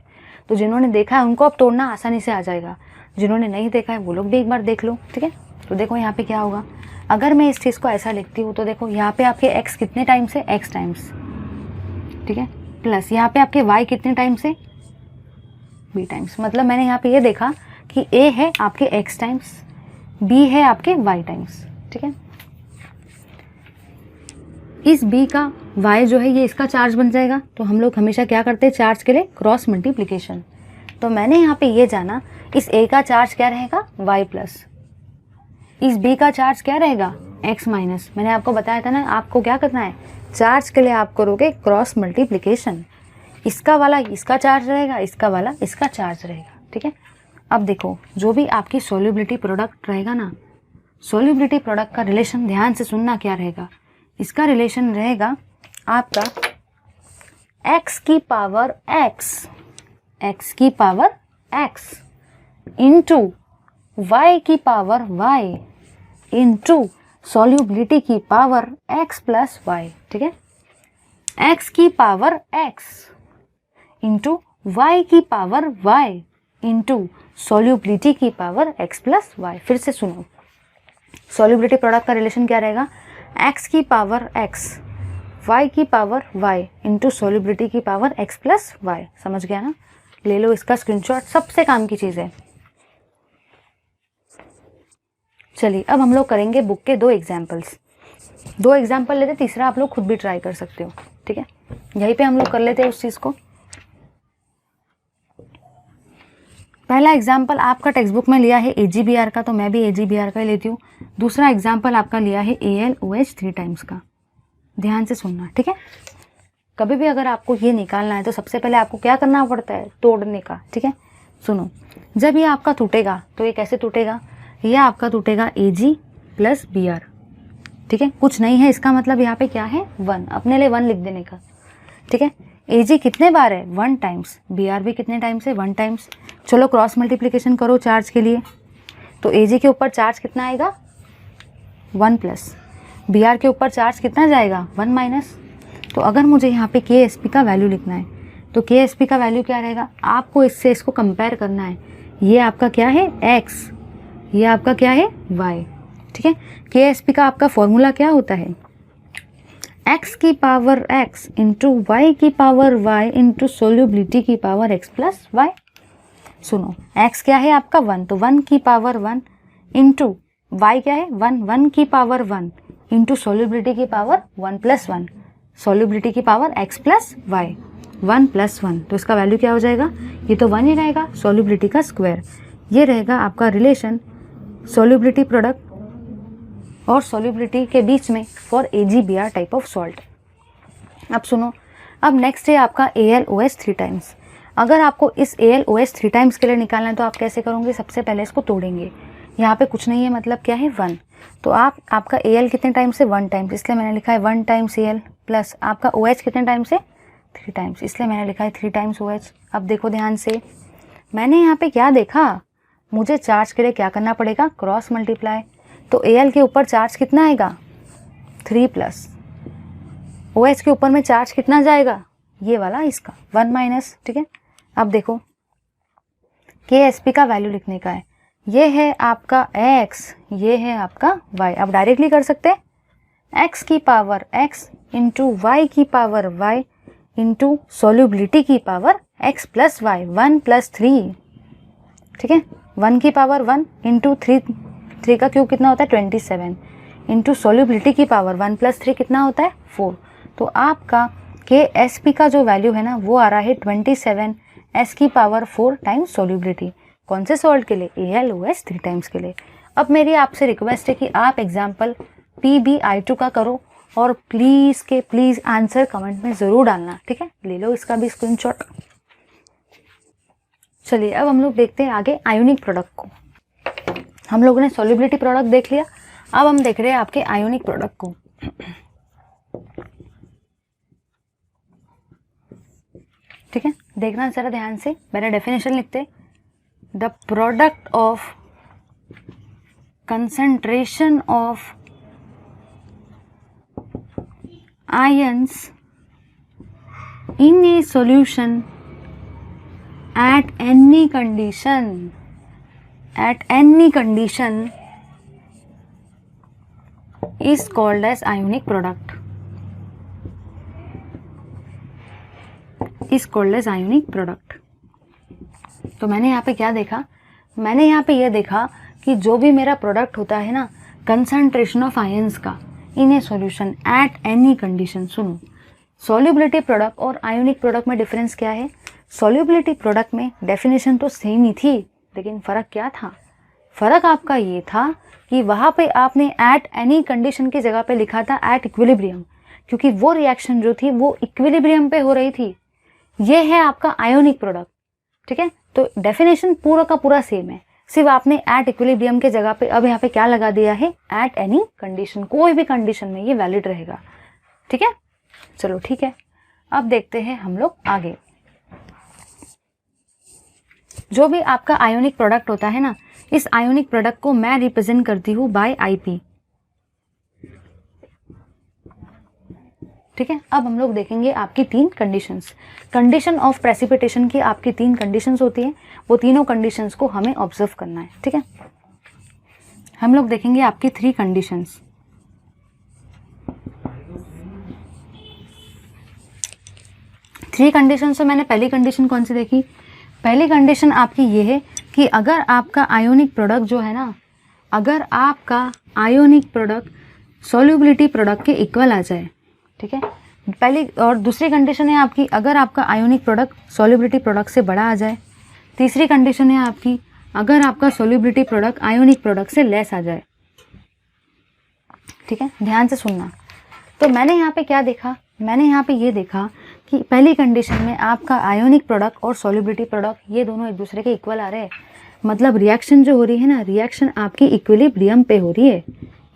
तो जिन्होंने देखा है उनको अब तोड़ना आसानी से आ जाएगा, जिन्होंने नहीं देखा है वो लोग भी एक बार देख लो। ठीक है, तो देखो यहाँ पे क्या होगा। अगर मैं इस चीज़ को ऐसा लिखती हूँ तो देखो यहाँ पे आपके x कितने टाइम्स है, x टाइम्स, ठीक है, प्लस यहाँ पे आपके y कितने टाइम्स है, b टाइम्स। मतलब मैंने यहाँ पे ये देखा कि a है आपके x टाइम्स, b है आपके y टाइम्स। ठीक है, इस b का y जो है ये इसका चार्ज बन जाएगा। तो हम लोग हमेशा क्या करते हैं चार्ज के लिए, क्रॉस मल्टीप्लिकेशन। तो मैंने यहाँ पे ये जाना, इस a का चार्ज क्या रहेगा, y प्लस, इस b का चार्ज क्या रहेगा, x माइनस। मैंने आपको बताया था ना, आपको क्या करना है, चार्ज के लिए आप करोगे क्रॉस मल्टीप्लिकेशन। इसका वाला इसका चार्ज रहेगा, इसका वाला इसका चार्ज रहेगा। ठीक है, अब देखो जो भी आपकी सॉल्युबिलिटी प्रोडक्ट रहेगा ना, सॉल्युबिलिटी प्रोडक्ट का रिलेशन ध्यान से सुनना क्या रहेगा। इसका रिलेशन रहेगा आपका x की पावर x इंटू y की पावर y इंटू सॉल्युबिलिटी की पावर x प्लस y। ठीक है, x की पावर x इंटू y की पावर y इंटू सॉल्युबिलिटी की पावर x प्लस y। फिर से सुनो, सॉल्युबिलिटी प्रोडक्ट का रिलेशन क्या रहेगा, x की पावर x, y की पावर y इंटू सॉल्युबिलिटी की पावर x प्लस y। समझ गया ना, ले लो इसका स्क्रीनशॉट, सबसे काम की चीज़ है। चलिए अब हम लोग करेंगे बुक के दो एग्जाम्पल लेते, तीसरा आप लोग खुद भी ट्राई कर सकते हो। ठीक है, यहीं पे हम लोग कर लेते हैं उस चीज़ को। पहला एग्जाम्पल आपका टेक्स्ट बुक में लिया है AgBr का, तो मैं भी AgBr का ही लेती हूँ। दूसरा एग्जाम्पल आपका लिया है AlOH 3 टाइम्स का। ध्यान से सुनना, ठीक है। कभी भी अगर आपको ये निकालना है तो सबसे पहले आपको क्या करना पड़ता है, तोड़ने का। ठीक है, सुनो, जब ये आपका टूटेगा तो ये कैसे टूटेगा, ये आपका टूटेगा Ag प्लस Br। ठीक है, कुछ नहीं है, इसका मतलब यहाँ पे क्या है, 1, अपने लिए 1 लिख देने का। ठीक है, Ag कितने बार है, 1 टाइम्स, Br भी कितने टाइम्स है, 1 टाइम्स। चलो क्रॉस मल्टीप्लिकेशन करो चार्ज के लिए, तो Ag के ऊपर चार्ज कितना आएगा, 1 प्लस, Br के ऊपर चार्ज कितना जाएगा, 1 माइनस। तो अगर मुझे यहाँ पे Ksp का वैल्यू लिखना है तो Ksp का वैल्यू क्या रहेगा, आपको इससे इसको कंपेयर करना है। ये आपका क्या है, x, ये आपका क्या है, y। ठीक है, Ksp का आपका फॉर्मूला क्या होता है, x की पावर x इंटू वाई की पावर y इंटू सोल्यूबिलिटी की पावर x प्लस y। सुनो, x क्या है आपका 1, तो 1 की पावर 1 इंटू y क्या है 1 की पावर 1 इंटू सोल्यूबिलिटी की पावर 1 प्लस 1, सोल्यूबिलिटी की power x plus y, 1 plus 1। तो इसका वैल्यू क्या हो जाएगा, ये तो 1 ही रहेगा, सोल्यूबिलिटी का स्क्वायर। ये रहेगा आपका रिलेशन सोल्यूबिलिटी प्रोडक्ट और सोल्यूबिलिटी के बीच में for AgBr type of salt. अब सुनो, अब नेक्स्ट है आपका AlOH 3 टाइम्स। अगर आपको इस AlOH 3 टाइम्स के लिए निकालना है तो आप कैसे करोगे, सबसे पहले इसको तोड़ेंगे। यहाँ पे कुछ नहीं है, मतलब क्या है 1, तो आपका AL कितने टाइम्स है 1 टाइम्स, इसलिए मैंने लिखा है 1 टाइम्स AL, प्लस आपका OH कितने टाइम्स है 3 टाइम्स, इसलिए मैंने लिखा है 3 टाइम्स OH। अब देखो ध्यान से, मैंने यहाँ पे क्या देखा, मुझे चार्ज के लिए क्या करना पड़ेगा, क्रॉस मल्टीप्लाई। तो AL के ऊपर चार्ज कितना आएगा 3 प्लस OH के ऊपर में चार्ज कितना जाएगा, ये वाला इसका 1 माइनस। ठीक है, अब देखो KSP का वैल्यू लिखने का है, ये है आपका x, ये है आपका y। अब डायरेक्टली कर सकते हैं x की पावर x इंटू y की पावर y इंटू सोल्यूबिलिटी की power x plus y 1 plus 3। ठीक है, 1 की पावर 1 इंटू 3 का क्यूब कितना होता है 27 इंटू सोल्यूबिलिटी की पावर 1 प्लस 3 कितना होता है 4। तो आपका KSP का जो वैल्यू है ना वो आ रहा है 27 s की पावर 4 टाइम्स सोल्यूबिलिटी। कौन से सॉल्ट के लिए, AlOH 3 टाइम्स के लिए। अब मेरी आपसे रिक्वेस्ट है कि आप एग्जाम्पल PbI2 का करो और प्लीज़ आंसर कमेंट में ज़रूर डालना। ठीक है, ले लो इसका भी स्क्रीनशॉट। चलिए अब हम लोग देखते हैं आगे आयोनिक प्रोडक्ट को। हम लोगों ने सॉल्युबिलिटी प्रोडक्ट देख लिया, अब हम देख रहे हैं आपके आयोनिक प्रोडक्ट को। ठीक है, देखना जरा ध्यान से, मेरा डेफिनेशन लिखते, the product of concentration of ions in a solution at any condition is called as ionic product, is called as ionic product। तो मैंने यहाँ पे क्या देखा, मैंने यहाँ पे ये देखा कि जो भी मेरा प्रोडक्ट होता है ना कंसंट्रेशन ऑफ आयंस का in a solution at any condition. सुनो, सॉल्युबिलिटी प्रोडक्ट और आयोनिक प्रोडक्ट में डिफरेंस क्या है। सॉल्युबिलिटी प्रोडक्ट में डेफिनेशन तो सेम ही थी, लेकिन फ़र्क क्या था, फ़र्क आपका ये था कि वहाँ पे आपने एट एनी कंडीशन की जगह पे लिखा था एट इक्विलिब्रियम, क्योंकि वो रिएक्शन जो थी वो इक्विलिब्रियम पे हो रही थी। ये है आपका आयोनिक प्रोडक्ट। ठीक है, तो डेफिनेशन पूरा का पूरा सेम है, सिर्फ आपने एट इक्विलिब्रियम के जगह पे अब यहाँ पे क्या लगा दिया है, एट एनी कंडीशन। कोई भी कंडीशन में ये वैलिड रहेगा। ठीक है, चलो ठीक है, अब देखते हैं हम लोग आगे। जो भी आपका आयोनिक प्रोडक्ट होता है ना, इस आयोनिक प्रोडक्ट को मैं रिप्रेजेंट करती हूँ बाय IP। ठीक है, अब हम लोग देखेंगे आपकी 3 कंडीशंस। कंडीशन ऑफ प्रेसिपिटेशन की आपकी 3 कंडीशंस होती हैं, वो तीनों कंडीशंस को हमें ऑब्जर्व करना है। ठीक है, हम लोग देखेंगे आपकी 3 कंडीशंस। थ्री कंडीशन से मैंने पहली कंडीशन कौन सी देखी, पहली कंडीशन आपकी ये है कि अगर आपका आयोनिक प्रोडक्ट जो है ना, अगर आपका आयोनिक प्रोडक्ट सॉल्युबिलिटी प्रोडक्ट के इक्वल आ जाए। ठीक है, पहली और दूसरी कंडीशन है आपकी अगर आपका आयोनिक प्रोडक्ट सॉल्युबिलिटी प्रोडक्ट से बड़ा आ जाए। तीसरी कंडीशन है आपकी अगर आपका सॉल्युबिलिटी प्रोडक्ट आयोनिक प्रोडक्ट से लेस आ जाए। ठीक है, ध्यान से सुनना। तो मैंने यहाँ पे क्या देखा, मैंने यहाँ पे ये देखा कि पहली कंडीशन में आपका आयोनिक प्रोडक्ट और सॉल्युबिलिटी प्रोडक्ट ये दोनों एक दूसरे के इक्वल आ रहे हैं। मतलब रिएक्शन जो हो रही है ना, रिएक्शन आपकी इक्विलिब्रियम पे हो रही है।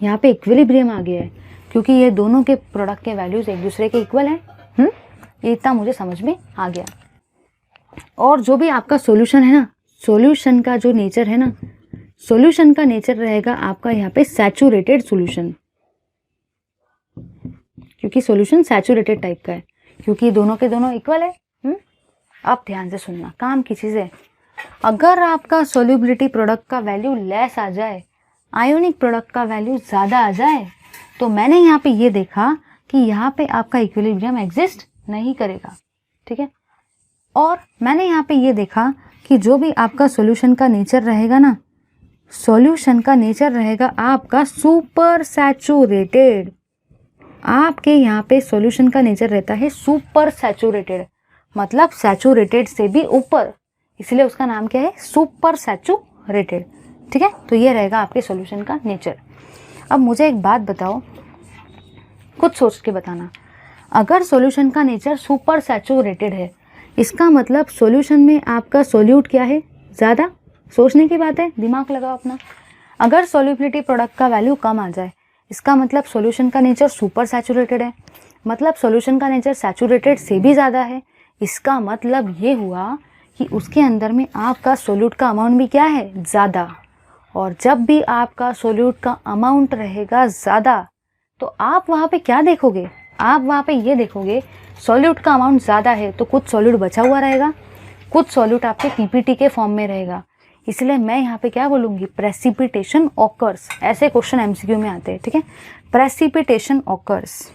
यहाँ पे इक्विलिब्रियम आ गया है क्योंकि ये दोनों के प्रोडक्ट के वैल्यूज एक दूसरे के इक्वल हैं। ये इतना मुझे समझ में आ गया। और जो भी आपका सॉल्यूशन है ना, सॉल्यूशन का जो नेचर है ना, सॉल्यूशन का नेचर रहेगा आपका यहाँ पे सैचुरेटेड सॉल्यूशन, क्योंकि सॉल्यूशन सैचुरेटेड टाइप का है, क्योंकि दोनों के दोनों इक्वल है। अब ध्यान से सुनना, काम की चीज़ है। अगर आपका सॉल्युबिलिटी प्रोडक्ट का वैल्यू लेस आ जाए, आयोनिक प्रोडक्ट का वैल्यू ज़्यादा आ जाए, तो मैंने यहाँ पे ये देखा कि यहाँ पे आपका इक्विलिब्रियम एग्जिस्ट नहीं करेगा। ठीक है, और मैंने यहाँ पे ये देखा कि जो भी आपका सॉल्यूशन का नेचर रहेगा ना, सॉल्यूशन का नेचर रहेगा आपका सुपर सैचुरेटेड। आपके यहाँ पे सॉल्यूशन का नेचर रहता है सुपर सैचुरेटेड, मतलब सैचुरेटेड से भी ऊपर, इसलिए उसका नाम क्या है, सुपर सैचुरेटेड। ठीक है, तो ये रहेगा आपके सॉल्यूशन का नेचर। अब मुझे एक बात बताओ, कुछ सोच के बताना। अगर सॉल्यूशन का नेचर सुपर सैचुरेटेड है, इसका मतलब सॉल्यूशन में आपका सॉल्यूट क्या है, ज़्यादा। सोचने की बात है, दिमाग लगाओ अपना। अगर सॉल्युबिलिटी प्रोडक्ट का वैल्यू कम आ जाए, इसका मतलब सॉल्यूशन का नेचर सुपर सैचुरेटेड है, मतलब सॉल्यूशन का नेचर सैचुरेटेड से भी ज़्यादा है। इसका मतलब ये हुआ कि उसके अंदर में आपका सोल्यूट का अमाउंट भी क्या है, ज़्यादा। और जब भी आपका सोल्यूट का अमाउंट रहेगा ज़्यादा तो आप वहाँ पे क्या देखोगे, आप वहाँ पे ये देखोगे सॉल्यूट का अमाउंट ज़्यादा है तो कुछ सॉल्यूट बचा हुआ रहेगा, कुछ सॉल्यूट आपके पीपीटी के फॉर्म में रहेगा। इसलिए मैं यहाँ पे क्या बोलूँगी, प्रेसिपिटेशन ऑकर्स। ऐसे क्वेश्चन एमसीक्यू में आते हैं, ठीक है, प्रेसिपिटेशन ऑकर्स।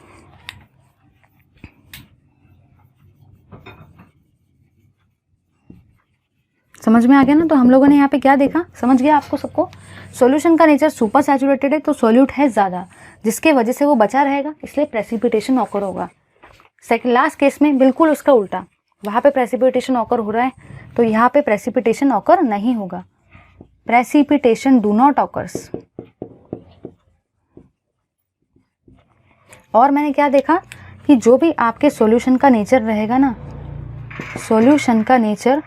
समझ में आ गया ना। तो हम लोगों ने यहाँ पे क्या देखा, समझ गया आपको सबको। सॉल्यूशन का नेचर सुपर सैचुरेटेड है तो सॉल्यूट है ज़्यादा, जिसके वजह से वो बचा रहेगा, इसलिए प्रेसिपिटेशन ऑकर होगा। सेकंड लास्ट केस में बिल्कुल उसका उल्टा, वहाँ पे प्रेसिपिटेशन ऑकर हो रहा है तो यहाँ पे प्रेसिपिटेशन ऑकर नहीं होगा। Precipitation do not occurs. और मैंने क्या देखा कि जो भी आपके सॉल्यूशन का नेचर रहेगा ना, सॉल्यूशन का नेचर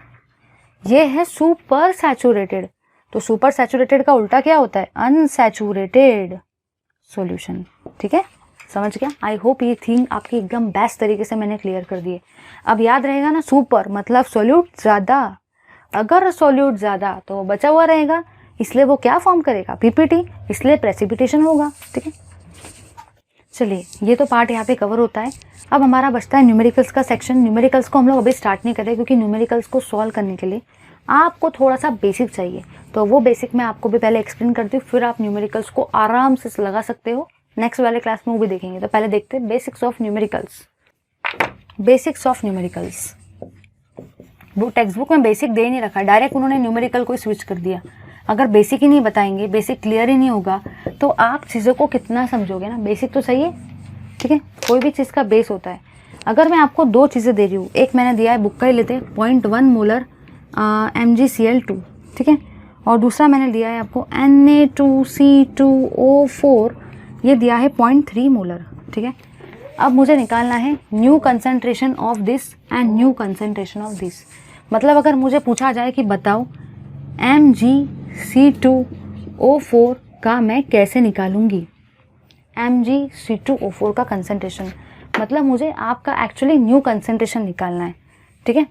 ये है सुपर सैचुरेटेड, तो सुपर सैचुरेटेड का उल्टा क्या होता है, अनसैचुरेटेड सॉल्यूशन। ठीक है, समझ गया। आई होप ये थिंग आपकी एकदम बेस्ट तरीके से मैंने क्लियर कर दी है। अब याद रहेगा ना, सुपर मतलब सॉल्यूट ज़्यादा, अगर सॉल्यूट ज़्यादा तो बचा हुआ रहेगा, इसलिए वो क्या फॉर्म करेगा, पीपीटी, इसलिए प्रेसिपिटेशन होगा। ठीक है, चलिए ये तो पार्ट यहाँ पे कवर होता है। अब हमारा बचता है न्यूमेरिकल्स का सेक्शन। न्यूमेरिकल्स को हम लोग अभी स्टार्ट नहीं करें क्योंकि न्यूमेरिकल्स को सॉल्व करने के लिए आपको थोड़ा सा बेसिक चाहिए, तो वो बेसिक मैं आपको भी पहले एक्सप्लेन करती हूँ, फिर आप न्यूमेरिकल्स को आराम से लगा सकते हो। नेक्स्ट वाले क्लास में वो भी देखेंगे। तो पहले देखते हैं basics of numericals. Basics of numericals, वो टेक्स्ट बुक में बेसिक दे नहीं रखा, डायरेक्ट उन्होंने न्यूमेरिकल को स्विच कर दिया। अगर बेसिक ही नहीं बताएंगे, बेसिक क्लियर ही नहीं होगा, तो आप चीज़ों को कितना समझोगे ना। बेसिक तो सही है, ठीक है, कोई भी चीज़ का बेस होता है। अगर मैं आपको दो चीज़ें दे रही हूँ, एक मैंने दिया है, बुक का ही लेते हैं, 0.1 मोलर MgCl2, ठीक है, और दूसरा मैंने लिया है आपको Na2C2O4, ये दिया है 0.3 मोलर। ठीक है, अब मुझे निकालना है new concentration of this and new concentration of this. मतलब अगर मुझे पूछा जाए कि बताओ MgC2O4 का मैं कैसे निकालूंगी, MgC2O4 का कंसंट्रेशन, मतलब मुझे आपका एक्चुअली न्यू कंसंट्रेशन निकालना है। ठीक है,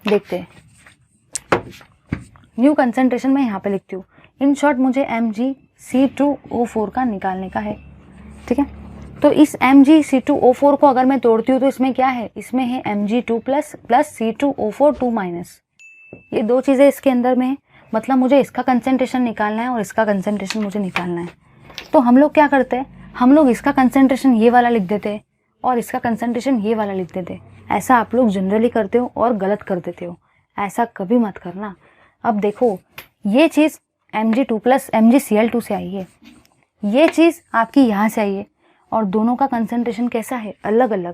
देखते हैं। न्यू कंसंट्रेशन मैं यहाँ पे लिखती हूँ। इन शॉर्ट मुझे MgC2O4 का निकालने का है। ठीक है, तो इस MgC2O4 को अगर मैं तोड़ती हूँ तो इसमें क्या है, इसमें है Mg2 प्लस C2O4 2 माइनस, ये दो चीज़ें इसके अंदर में है। मतलब मुझे इसका कंसंट्रेशन निकालना है और इसका कंसंट्रेशन मुझे निकालना है। तो हम लोग क्या करते हैं, हम लोग इसका कंसंट्रेशन ये वाला लिख देते हैं और इसका कंसंट्रेशन ये वाला लिख देते हैं। ऐसा आप लोग जनरली करते हो और गलत कर देते हो, ऐसा कभी मत करना। अब देखो, ये चीज़ Mg2 प्लस MgCl2 से आई है, ये चीज़ आपकी यहाँ से आई है, और दोनों का कंसंट्रेशन कैसा है, अलग अलग।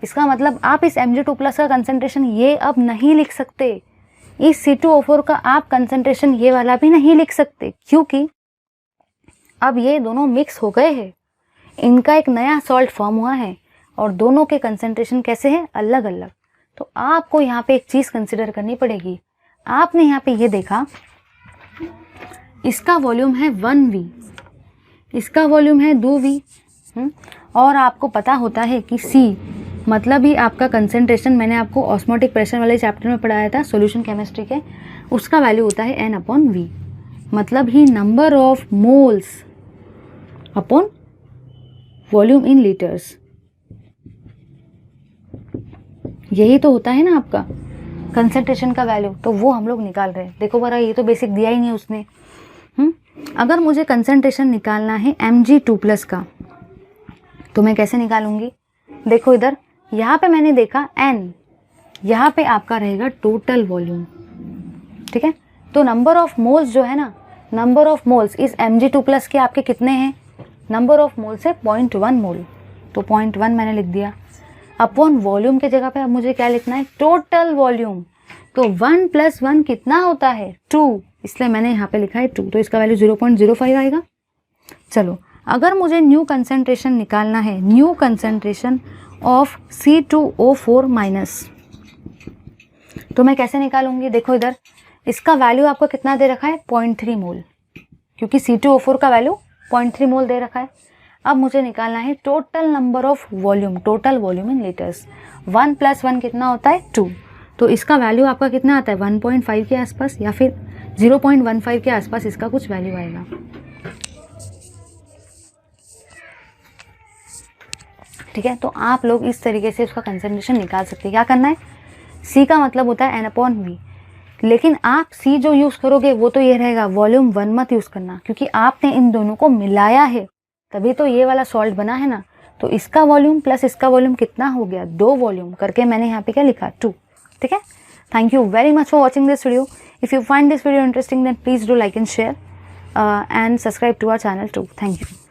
इसका मतलब आप इस Mg2 प्लस का कंसंट्रेशन ये अब नहीं लिख सकते, इस C2O4 का आप कंसंट्रेशन ये वाला भी नहीं लिख सकते, क्योंकि अब ये दोनों मिक्स हो गए हैं, इनका एक नया सॉल्ट फॉर्म हुआ है और दोनों के कंसंट्रेशन कैसे हैं, अलग अलग। तो आपको यहाँ पे एक चीज़ कंसिडर करनी पड़ेगी। आपने यहाँ पे ये देखा, इसका वॉल्यूम है 1V, इसका वॉल्यूम है 2V, और आपको पता होता है कि C मतलब ही आपका कंसंट्रेशन, मैंने आपको ऑस्मोटिक प्रेशर वाले चैप्टर में पढ़ाया था सॉल्यूशन केमिस्ट्री के, उसका वैल्यू होता है N/V, मतलब ही number of moles upon volume in litres. यही तो होता है ना आपका कंसंट्रेशन का वैल्यू, तो वो हम लोग निकाल रहे हैं। देखो बरा, ये तो बेसिक दिया ही नहीं उसने। अगर मुझे कंसंट्रेशन निकालना है Mg2 प्लस का, तो मैं कैसे निकालूंगी, देखो इधर, यहाँ पे मैंने देखा N, यहाँ पे आपका रहेगा टोटल वॉल्यूम। ठीक है, तो नंबर ऑफ मोल्स जो है ना, नंबर ऑफ मोल्स इस Mg2 प्लस के आपके कितने हैं, नंबर ऑफ मोल्स है 0.1 मोल, तो 0.1 मैंने लिख दिया। अपॉन वॉल्यूम के जगह पे अब मुझे क्या लिखना है, टोटल वॉल्यूम, तो 1 + 1 कितना होता है, 2, इसलिए मैंने यहाँ पे लिखा है 2, तो इसका वैल्यू 0.05 आएगा। चलो, अगर मुझे न्यू कंसंट्रेशन निकालना है, new concentration of C2O4 minus, तो मैं कैसे निकालूंगी, देखो इधर, इसका वैल्यू आपको कितना दे रखा है, 0.3 मोल। क्योंकि C2O4 का वैल्यू 0.3 मोल दे रखा है। अब मुझे निकालना है total number of volume, total volume in litres. 1 + 1 कितना होता है 2, तो इसका वैल्यू आपका कितना आता है 1.5 के आसपास या फिर 0.15 के आसपास इसका कुछ वैल्यू आएगा। ठीक है, तो आप लोग इस तरीके से उसका कंसंट्रेशन निकाल सकते हैं। क्या करना है, C का मतलब होता है N/V, लेकिन आप C जो यूज़ करोगे वो तो ये रहेगा, वॉल्यूम 1 मत यूज़ करना, क्योंकि आपने इन दोनों को मिलाया है तभी तो ये वाला सॉल्ट बना है ना। तो इसका वॉल्यूम प्लस इसका वॉल्यूम कितना हो गया, 2 वॉल्यूम करके मैंने यहाँ पे क्या लिखा 2। ठीक है, thank you very much for watching this video. If you find this video interesting then please do like and share and subscribe to our channel too. Thank you.